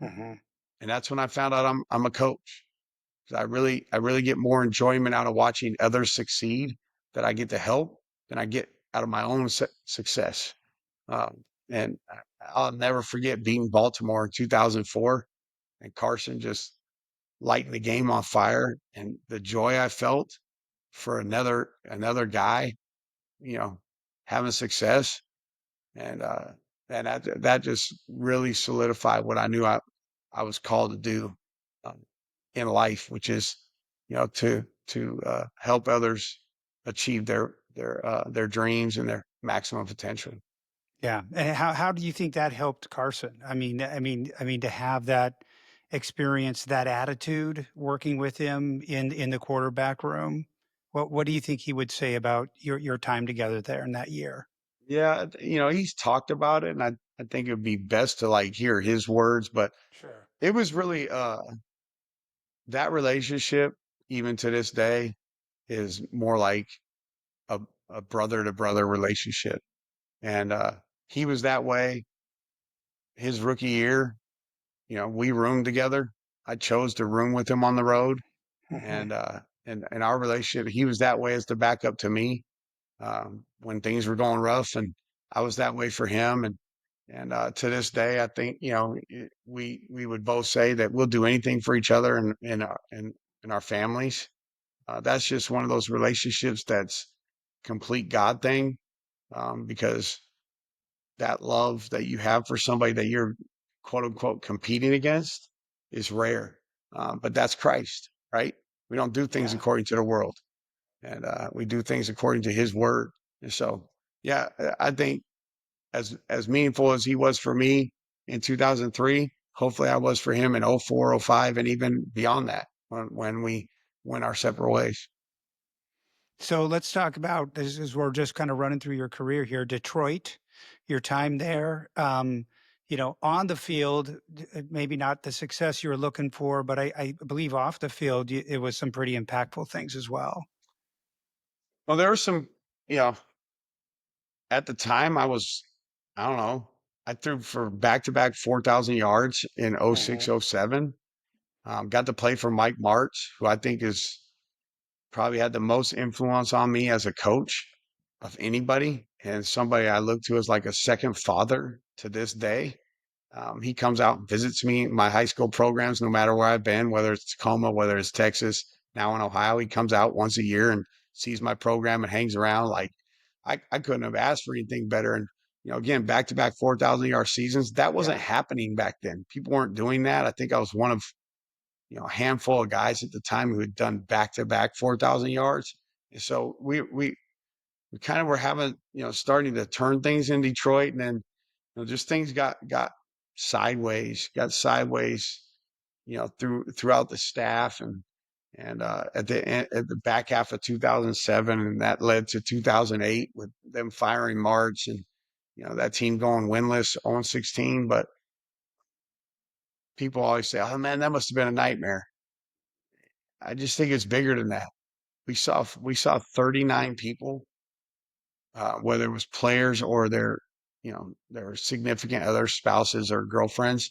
Uh-huh. and that's when I found out I'm a coach. 'Cause I really get more enjoyment out of watching others succeed that I get to help than I get out of my own success. And I'll never forget beating Baltimore in 2004 and Carson just lighting the game on fire and the joy I felt for another guy, you know, having success. And that just really solidified what I knew I was called to do um, in life, which is, to help others achieve their dreams and their maximum potential. Yeah. And how do you think that helped Carson? I mean to have that experience, that attitude working with him in the quarterback room. What do you think he would say about your time together there in that year? Yeah, he's talked about it, and I think it would be best to like hear his words, but Sure. it was really that relationship, even to this day, is more like a a brother to brother relationship. And he was that way his rookie year. We roomed together. I chose to room with him on the road, Mhm. and our relationship, he was that way as the backup to me when things were going rough, and I was that way for him. And to this day, I think we would both say that we'll do anything for each other and in our families. That's just one of those relationships that's complete God thing, because that love that you have for somebody that you're quote unquote competing against is rare. But that's Christ, right? We don't do things Yeah. according to the world, and we do things according to His word. And so, yeah, I think as meaningful as he was for me in 2003, hopefully I was for him in '04, '05, and even beyond that when we went our separate ways. So let's talk about this as we're just kind of running through your career here. Detroit, your time there, on the field, maybe not the success you were looking for, but I believe off the field, it was some pretty impactful things as well. Well, there were some, you know, at the time I don't know, I threw for back-to-back 4,000 yards in '06, Mhm. '07. Got to play for Mike Martz, who I think is probably had the most influence on me as a coach of anybody, and somebody I look to as like a second father to this day. He comes out and visits me in my high school programs, no matter where I've been, whether it's Tacoma, whether it's Texas, now in Ohio. He comes out once a year and sees my program and hangs around. Like I couldn't have asked for anything better. And again, back to back 4,000 yard seasons. That wasn't Yeah. happening back then. People weren't doing that. I think I was one of a handful of guys at the time who had done back to back 4,000 yards. And so we kind of were having starting to turn things in Detroit, and then just things got sideways, throughout the staff, and at the back half of 2007, and that led to 2008 with them firing March, and that team going winless 0-16. But people always say, "Oh man, that must have been a nightmare." I just think it's bigger than that. We saw 39 people, whether it was players or their significant other spouses or girlfriends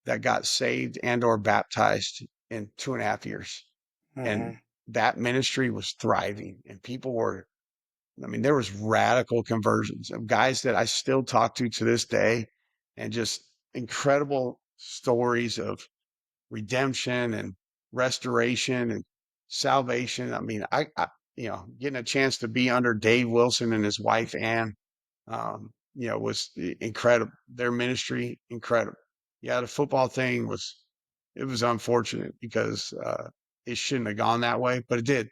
that got saved and or baptized in 2.5 years. And Mhm. that ministry was thriving, and people were, I mean, there was radical conversions of guys that I still talk to this day, and just incredible stories of redemption restoration and salvation. I mean, getting a chance to be under Dave Wilson and his wife Ann, was incredible. Their ministry, incredible. Yeah, the football thing it was unfortunate because it shouldn't have gone that way, but it did.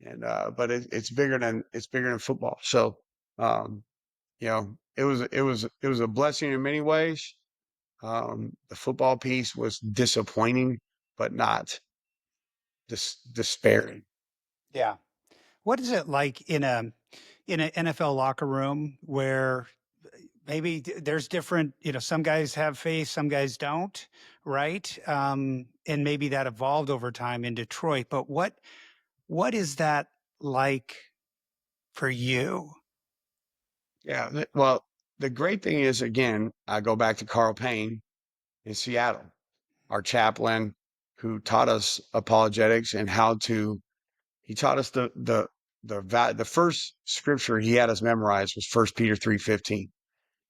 And but it's bigger than football. So um, it was a blessing in many ways. The football piece was disappointing, but not despairing. Yeah. What is it like in an NFL locker room where maybe there's different, some guys have faith, some guys don't, right? And maybe that evolved over time in Detroit. But what is that like for you? Yeah. Well, the great thing is, again, I go back to Carl Payne in Seattle, our chaplain who taught us apologetics and how to. He taught us the first scripture he had us memorize was 1 Peter 3:15.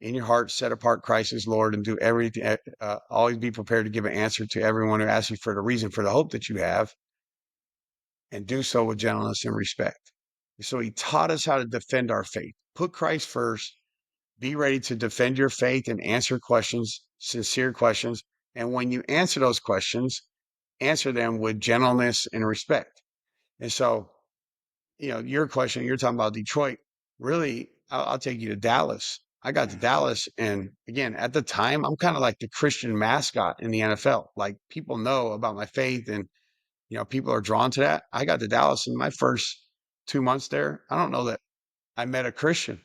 In your heart, set apart Christ as Lord and do everything. Always be prepared to give an answer to everyone who asks you for the reason for the hope that you have, and do so with gentleness and respect. So he taught us how to defend our faith. Put Christ first. Be ready to defend your faith and answer questions, sincere questions. And when you answer those questions, answer them with gentleness and respect. And so, your question, you're talking about Detroit. Really, I'll take you to Dallas. I got to Dallas, and again, at the time, I'm kind of like the Christian mascot in the NFL. Like people know about my faith, and people are drawn to that. I got to Dallas in my first 2 months there. I don't know that I met a Christian,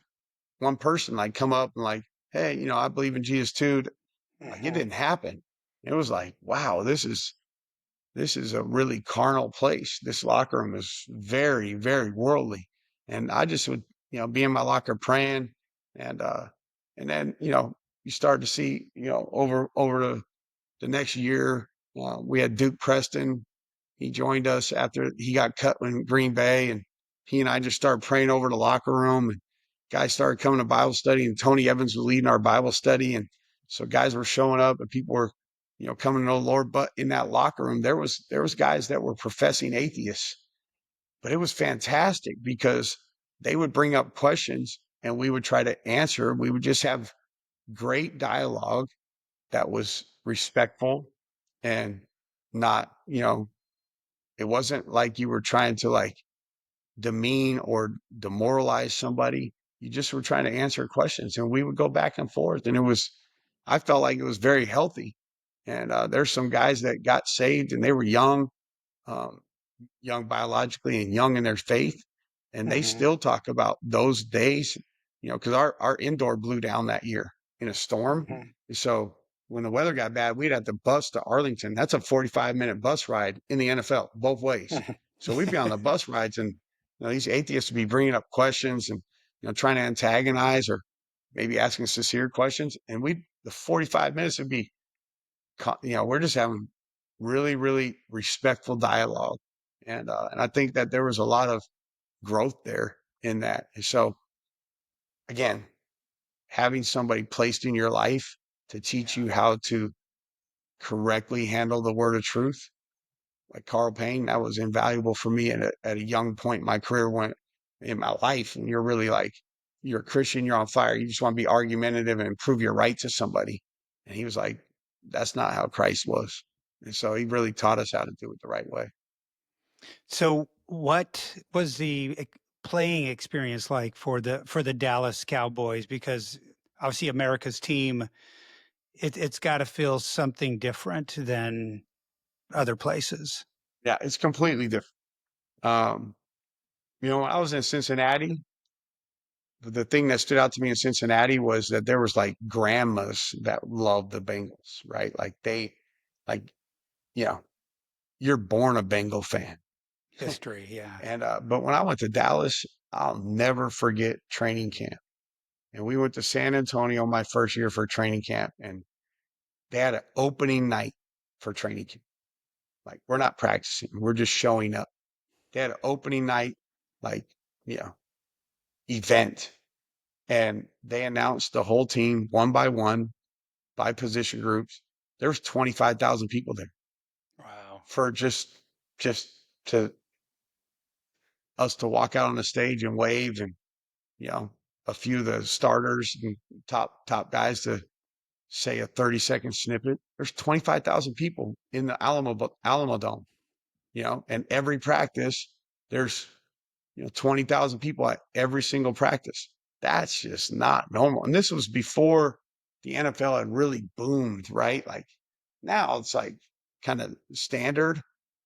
one person like come up and like, hey, I believe in Jesus too. Like it didn't happen. It was like, wow, this is a really carnal place. This locker room is very, very worldly. And I just would, be in my locker praying, and then, you start to see, over the next year, we had Duke Preston. He joined us after he got cut in Green Bay, and he and I just started praying over the locker room, and guys started coming to Bible study, and Tony Evans was leading our Bible study. And so guys were showing up and people were, coming to know the Lord. But in that locker room, there was guys that were professing atheists, but it was fantastic because they would bring up questions and we would try to answer. We would just have great dialogue that was respectful and not, it wasn't like you were trying to like demean or demoralize somebody. You just were trying to answer questions, and we would go back and forth. And I felt like it was very healthy. And there's some guys that got saved and they were young, um, young biologically and young in their faith. And they Hmm. still talk about those days, because our indoor blew down that year in a storm. Hmm. So when the weather got bad, we'd have to bus to Arlington. That's a 45-minute bus ride in the NFL, both ways. So we'd be on the bus rides, and these atheists would be bringing up questions and trying to antagonize or maybe asking sincere questions. And the 45 minutes would be, we're just having really, really respectful dialogue. And I think that there was a lot of growth there in that. And so again, having somebody placed in your life to teach you how to correctly handle the word of truth, like Carl Payne, that was invaluable for me at a young point in my career, when in my life. And you're really like, you're a Christian, you're on fire. You just want to be argumentative and prove you're right to somebody. And he was like, that's not how Christ was. And so he really taught us how to do it the right way. So, what was the playing experience like for the Dallas Cowboys? Because obviously, America's team, it's got to feel something different than other places. Yeah, it's completely different. Um, when I was in Cincinnati, the thing that stood out to me in Cincinnati was that there was like grandmas that loved the Bengals, right? Like like, you know, you're born a Bengal fan. History, yeah. And, but when I went to Dallas, I'll never forget training camp. And we went to San Antonio my first year for training camp, and they had an opening night for training camp. Like, we're not practicing, we're just showing up. They had an opening night, like, you know, event. And they announced the whole team one by one, by position groups. There was 25,000 people there Wow. for just just to us to walk out on the stage and wave, and you know, a few of the starters and top guys to say a 30-second snippet. There's 25,000 people in the Alamo Dome, you know, and every practice there's, you know, 20,000 people at every single practice. That's just not normal. And this was before the NFL had really boomed, right? Like now it's like kind of standard.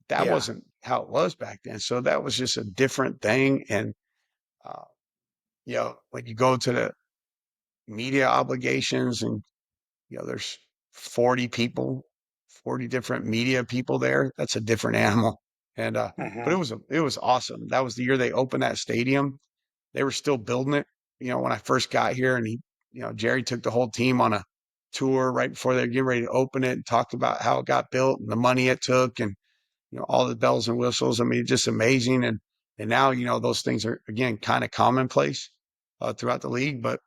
That Yeah. wasn't how it was back then. So that was just a different thing. And, uh, you know, when you go to the media obligations and, you know, there's 40 people, 40 different media people there, that's a different animal. And, but Hmm. it was awesome. That was the year they opened that stadium. They were still building it, you know, when I first got here, and you know, Jerry took the whole team on a tour right before they were getting ready to open it and talked about how it got built and the money it took and, you know, all the bells and whistles. I mean, just amazing. And now, you know, those things are again, kind of commonplace, throughout the league, but,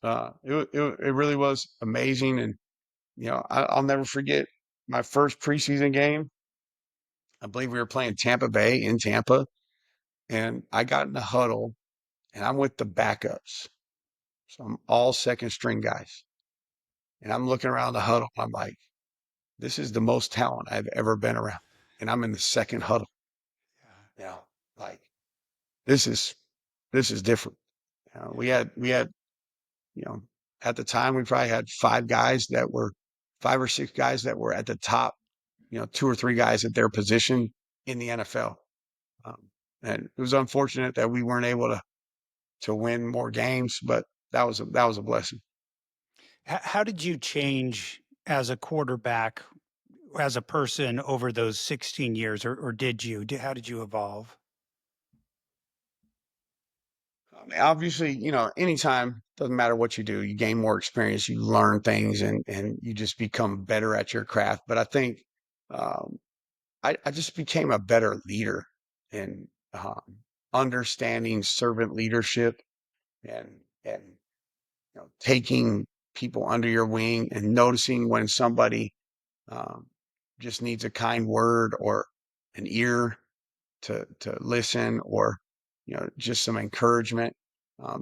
it really was amazing. And, you know, I'll never forget my first preseason game. I believe we were playing Tampa Bay in Tampa, and I got in the huddle and I'm with the backups. So I'm all second string guys. And I'm looking around the huddle. I'm like, this is the most talent I've ever been around. And I'm in the second huddle. You know, like this is this is different. We had, you know, at the time we probably had five or six guys that were at the top, you know, two or three guys at their position in the NFL. Um, and it was unfortunate that we weren't able to win more games, but that was a blessing. How did you change as a quarterback, as a person over those 16 years, or did you? How did you evolve? I mean, obviously, you know, anytime, doesn't matter what you do, you gain more experience, you learn things, and you just become better at your craft. But I think, um, I just became a better leader in, understanding servant leadership, and you know, taking people under your wing and noticing when somebody, um, just needs a kind word or an ear to listen, or you know, just some encouragement,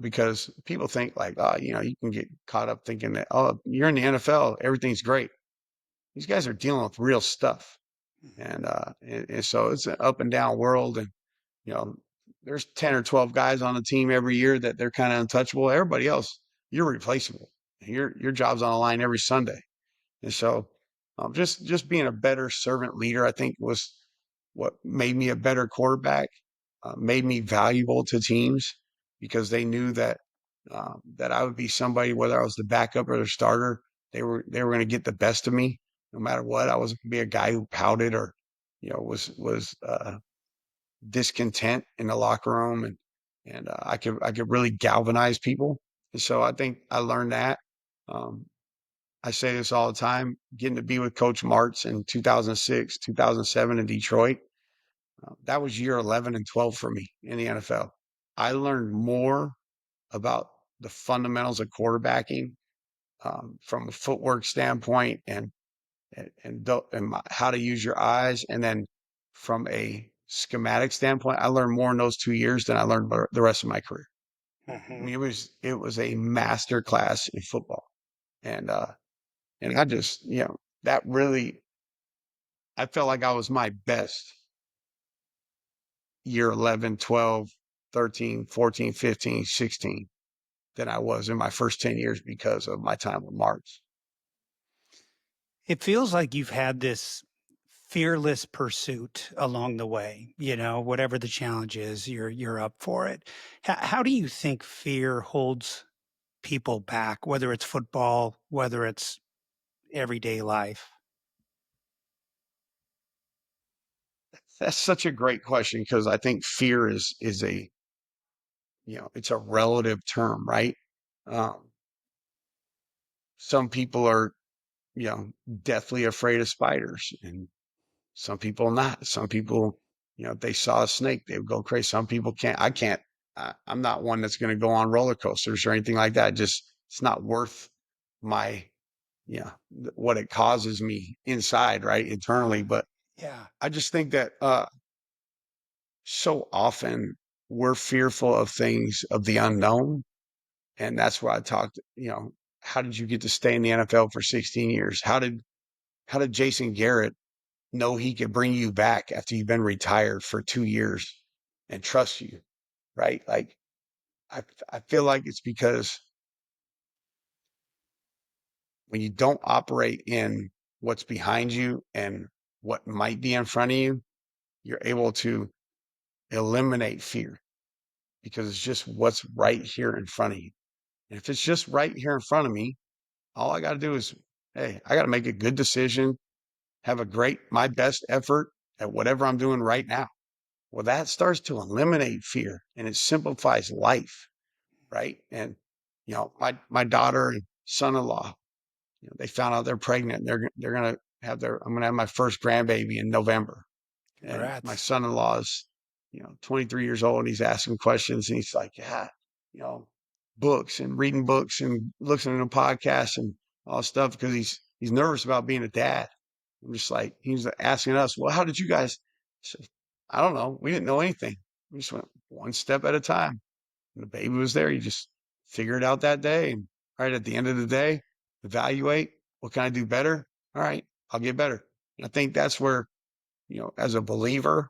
because people think like, oh, you know, you can get caught up thinking that, oh, you're in the NFL, everything's great. These guys are dealing with real stuff. And so it's an up and down world. And you know, there's 10 or 12 guys on the team every year that they're kind of untouchable. Everybody else, you're replaceable. Your job's on the line every Sunday. And so, just being a better servant leader, I think, was what made me a better quarterback, made me valuable to teams, because they knew that, that I would be somebody, whether I was the backup or the starter, they were going to get the best of me no matter what. I wasn't going to be a guy who pouted or, you know, was discontent in the locker room, and I could really galvanize people. And so I think I learned that. Um, I say this all the time, getting to be with Coach Martz in 2006, 2007 in Detroit. That was year 11 and 12 for me in the NFL. I learned more about the fundamentals of quarterbacking, from a footwork standpoint, and how to use your eyes. And then from a schematic standpoint, I learned more in those 2 years than I learned the rest of my career. I Hmm. mean, it was a master class in football. And I just, you know, that really, I felt like I was my best year 11, 12, 13, 14, 15, 16 than I was in my first 10 years because of my time with Marks. It feels like you've had this fearless pursuit along the way. Whatever the challenge is, you're up for it. How do you think fear holds people back, whether it's football, whether it's everyday life? That's such a great question, because I think fear is a, you know, it's a relative term, right? Um, some people are, you know, deathly afraid of spiders, and some people not. Some people, you know, if they saw a snake, they would go crazy. Some people can't. I can't. I'm not one that's going to go on roller coasters or anything like that. Just it's not worth my, you know, what it causes me inside, right, internally. But Yeah. I just think that, so often we're fearful of things of the unknown. And that's why I talked, how did you get to stay in the NFL for 16 years? How did Jason Garrett know he could bring you back after you've been retired for 2 years and trust you, right? Like I feel like it's because when you don't operate in what's behind you and what might be in front of you, you're able to eliminate fear because it's just what's right here in front of you. And if it's just right here in front of me, all I got to do is, hey, I got to make a good decision, have my best effort at whatever I'm doing right now. Well, that starts to eliminate fear and it simplifies life, right? And my daughter and son-in-law, they found out they're pregnant. They're gonna I'm gonna have my first grandbaby in November. And my Congrats. son-in-law is, 23 years old and he's asking questions and he's like, yeah, you know, books and reading books and listening to podcasts and all stuff because he's nervous about being a dad. I'm just like, he's asking us, well, how did you guys? I said, I don't know. We didn't know anything. We just went one step at a time. And the baby was there. You just figure it out that day. And right at the end of the day, evaluate what can I do better? All right, I'll get better. And I think that's where, as a believer,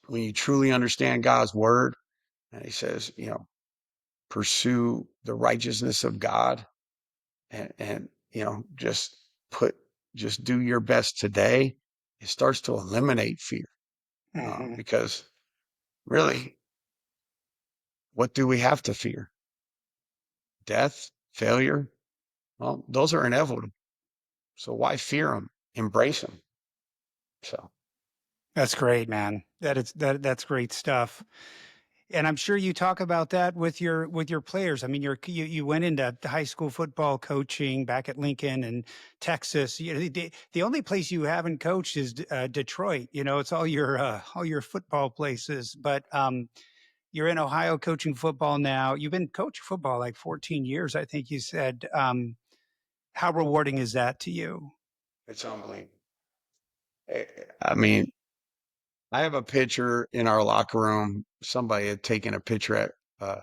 when you truly understand God's word, and he says, pursue the righteousness of God and just just do your best today. It starts to eliminate fear Hmm. because really, what do we have to fear? Death, failure? Well, those are inevitable. So why fear them? Embrace them. So That's great, man. That's great stuff. And I'm sure you talk about that with your players. I mean, you went into high school football coaching back at Lincoln and Texas. The only place you haven't coached is Detroit. It's all your football places. But you're in Ohio coaching football now. You've been coaching football like 14 years, I think you said. How rewarding is that to you? it's unbelievable. I mean, I have a picture in our locker room. Somebody had taken a picture uh,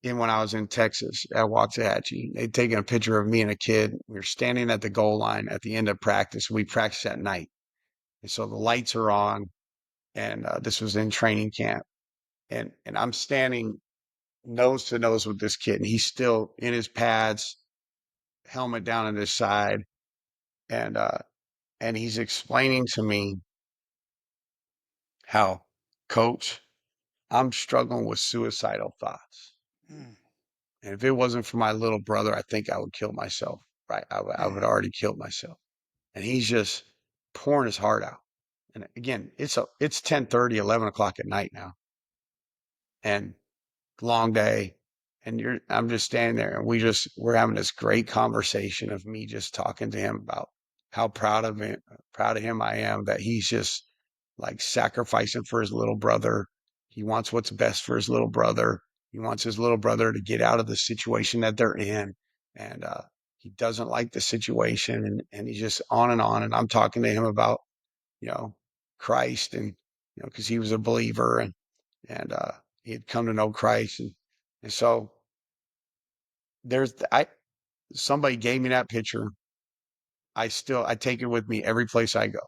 when I was in Texas at Waxahachie. They'd taken a picture of me and a kid. We were standing at the goal line at the end of practice. We practice at night. And so the lights are on. And this was in training camp. And I'm standing nose to nose with this kid. And he's still in his pads, helmet down on his side. And, uh, and he's explaining to me how, coach, I'm struggling with suicidal thoughts. Mm, And if it wasn't for my little brother, I think I would kill myself. Right. I would mm, already killed myself. And he's just pouring his heart out. And again, it's 10:30, 11 o'clock at night now. And long day. And I'm just standing there and we're having this great conversation of me just talking to him about how proud of him I am that he's just like sacrificing for his little brother. He wants what's best for his little brother. He wants his little brother to get out of the situation that they're in. And, he doesn't like the situation and he's just on and on. And I'm talking to him about, you know, Christ and, cause he was a believer and he had come to know Christ. And so there's, somebody gave me that picture. I take it with me every place I go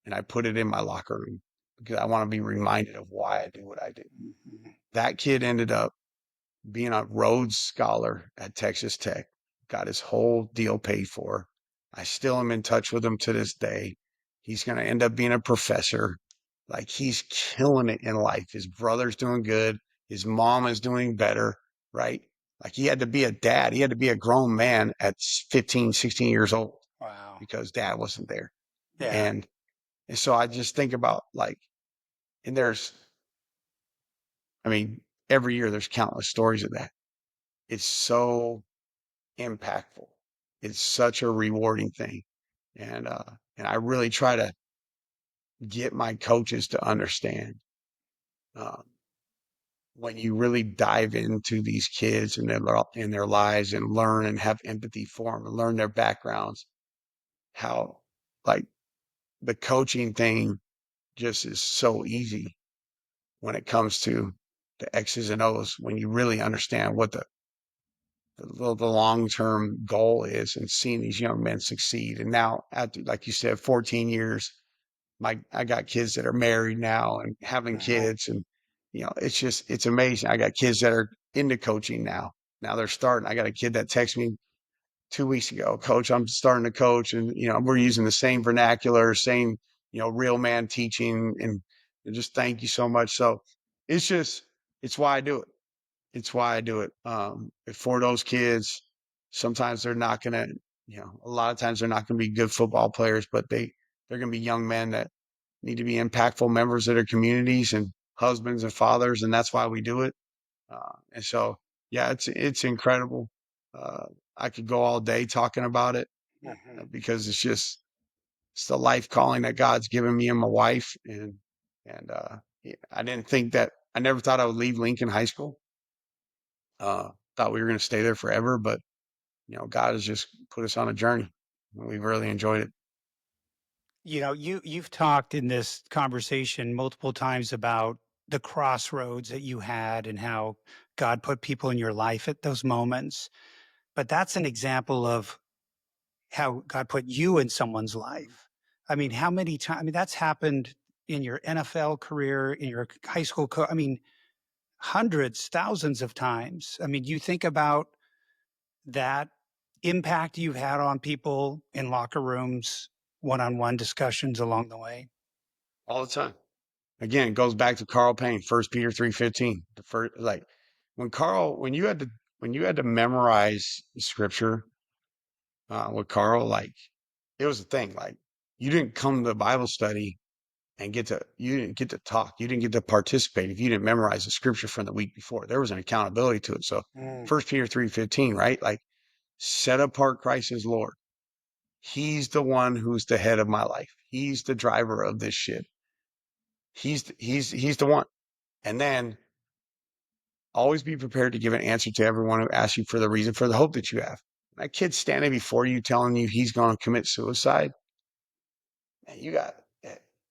and I put it in my locker room because I want to be reminded of why I do what I do. mhm. That kid ended up being a Rhodes Scholar at Texas Tech, got his whole deal paid for. I still am in touch with him to this day. He's going to end up being a professor. Like he's killing it in life. His brother's doing good. His mom is doing better, right? Like he had to be a dad. He had to be a grown man at 15, 16 years old Wow. because dad wasn't there. Yeah. And, and so I just think about like, and I mean, every year there's countless stories of that. It's so impactful. It's such a rewarding thing. And, uh, and I really try to get my coaches to understand, um, when you really dive into these kids and in their lives and learn and have empathy for them and learn their backgrounds, how like the coaching thing just is so easy. when it comes to the X's and O's, when you really understand what the long term goal is, and seeing these young men succeed. And now, after, like you said, 14 years, I got kids that are married now and having kids, and it's amazing. I got kids that are into coaching now. Now they're starting. I got a kid that texted me 2 weeks ago, Coach, I'm starting to coach, and we're using the same vernacular, same real man teaching, and just thank you so much. So it's just it's why I do it. It's why I do it. For those kids, sometimes they're not gonna, a lot of times they're not gonna be good football players, but they're gonna be young men that need to be impactful members of their communities and husbands and fathers, and that's why we do it. And so, yeah, it's incredible. Uh, I could go all day talking about it because it's the life calling that God's given me and my wife, and yeah, I never thought I would leave Lincoln High School. Uh, Thought we were going to stay there forever, but God has just put us on a journey, and we've really enjoyed it. You've talked in this conversation multiple times about the crossroads that you had and how God put people in your life at those moments. But that's an example of how God put you in someone's life. I mean, how many times? I mean, that's happened in your NFL career, in your high school. I mean, hundreds, thousands of times. I mean, you think about that impact you've had on people in locker rooms, one-on-one discussions along the way. All the time. Again, it goes back to Carl Payne, 1 Peter 3:15. The first, like when you had to memorize scripture with Carl, like it was a thing. Like you didn't come to the Bible study and you didn't get to talk, you didn't get to participate if you didn't memorize the scripture from the week before. There was an accountability to it. So 1 Peter 3:15, right? Like set apart Christ as Lord. He's the one who's the head of my life. He's the driver of this ship. He's the one. And then always be prepared to give an answer to everyone who asks you for the reason for the hope that you have. That kid standing before you telling you he's going to commit suicide, man,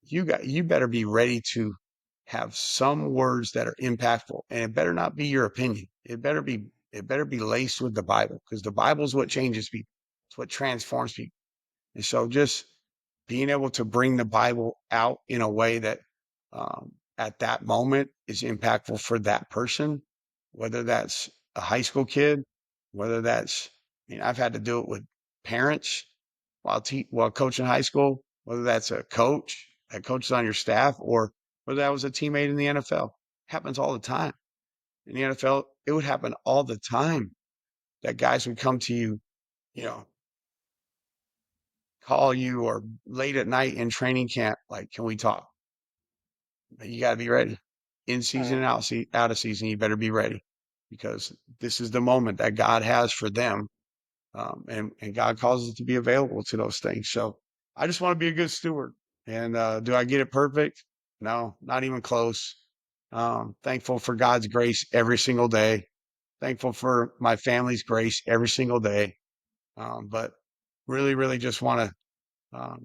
you better be ready to have some words that are impactful, and it better not be your opinion. It better be laced with the Bible, because the Bible is what changes people. It's what transforms people. And so just being able to bring the Bible out in a way that at that moment is impactful for that person, whether that's a high school kid, whether that's, I've had to do it with parents while coaching high school, whether that's a coach that coaches on your staff, or whether that was a teammate in the NFL. Happens all the time. In the NFL, it would happen all the time that guys would come to you, you know, call you or late at night in training camp, like, can we talk? But you got to be ready. In season and out of season, you better be ready, because this is the moment that God has for them. And God calls us to be available to those things. So I just want to be a good steward. And do I get it perfect? No, not even close. Thankful for God's grace every single day. Thankful for my family's grace every single day. But really, really just want to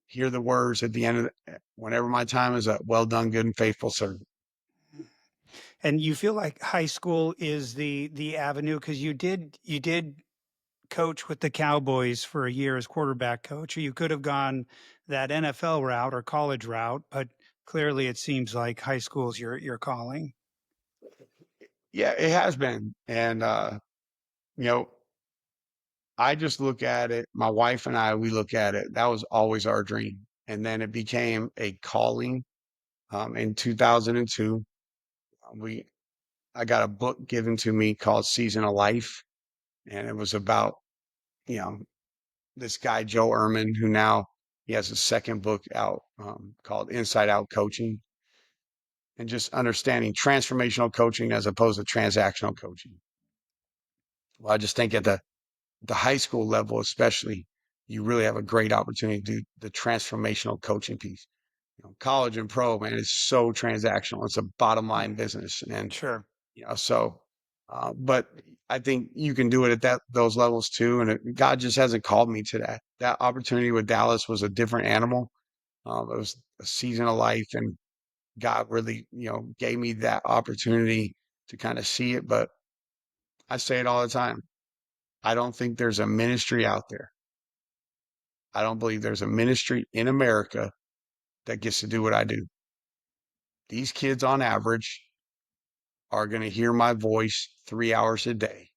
hear the words at the end of whenever my time is up. Well done, good and faithful servant. And you feel like high school is the avenue because you did coach with the Cowboys for a year as quarterback coach. Or you could have gone that NFL route or college route, but clearly it seems like high school is your calling. Yeah, it has been. And, you know, I just look at it, my wife and I, we look at it. That was always our dream. And then it became a calling. In 2002, we, I got a book given to me called Season of Life. And it was about, you know, this guy, Joe Ehrman, who now he has a second book out, called Inside Out Coaching, and just understanding transformational coaching as opposed to transactional coaching. Well, I just think at the high school level, especially, you really have a great opportunity to do the transformational coaching piece. College and pro, man, it's so transactional. It's a bottom line business. And, Sure. so, but I think you can do it at those levels too. And God just hasn't called me to that. That opportunity with Dallas was a different animal. It was a season of life. And God really, gave me that opportunity to kind of see it. But I say it all the time. I don't think there's a ministry out there. I don't believe there's a ministry in America that gets to do what I do. These kids on average are going to hear my voice 3 hours a day,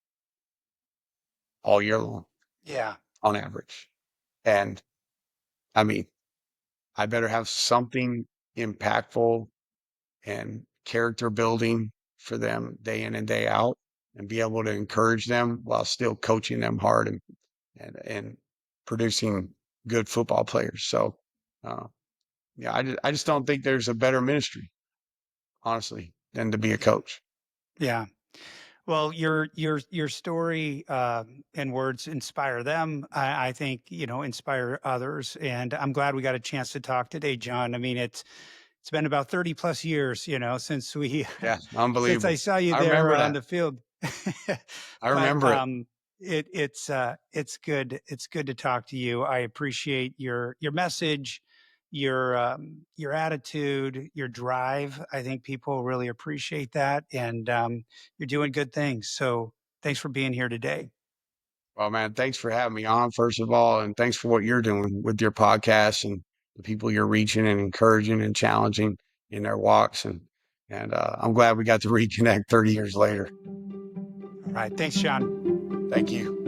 all year long, Yeah. on average. And I mean, I better have something impactful and character building for them day in and day out, and be able to encourage them while still coaching them hard and producing good football players. So, uh, yeah, I just don't think there's a better ministry, honestly, than to be a coach. Yeah. Well, your story and words inspire them. I think inspire others, and I'm glad we got a chance to talk today, John. I mean, it's been about 30 plus years, since we Yeah, since I unbelievable. saw you I there remember on that. the field. I But remember it. it's good. It's good to talk to you. I appreciate your message, your attitude, your drive. I think people really appreciate that, and you're doing good things. So thanks for being here today. Well, man, thanks for having me on, first of all, and thanks for what you're doing with your podcast and the people you're reaching and encouraging and challenging in their walks. And I'm glad we got to reconnect 30 years later. All right. Thanks, John. Thank you.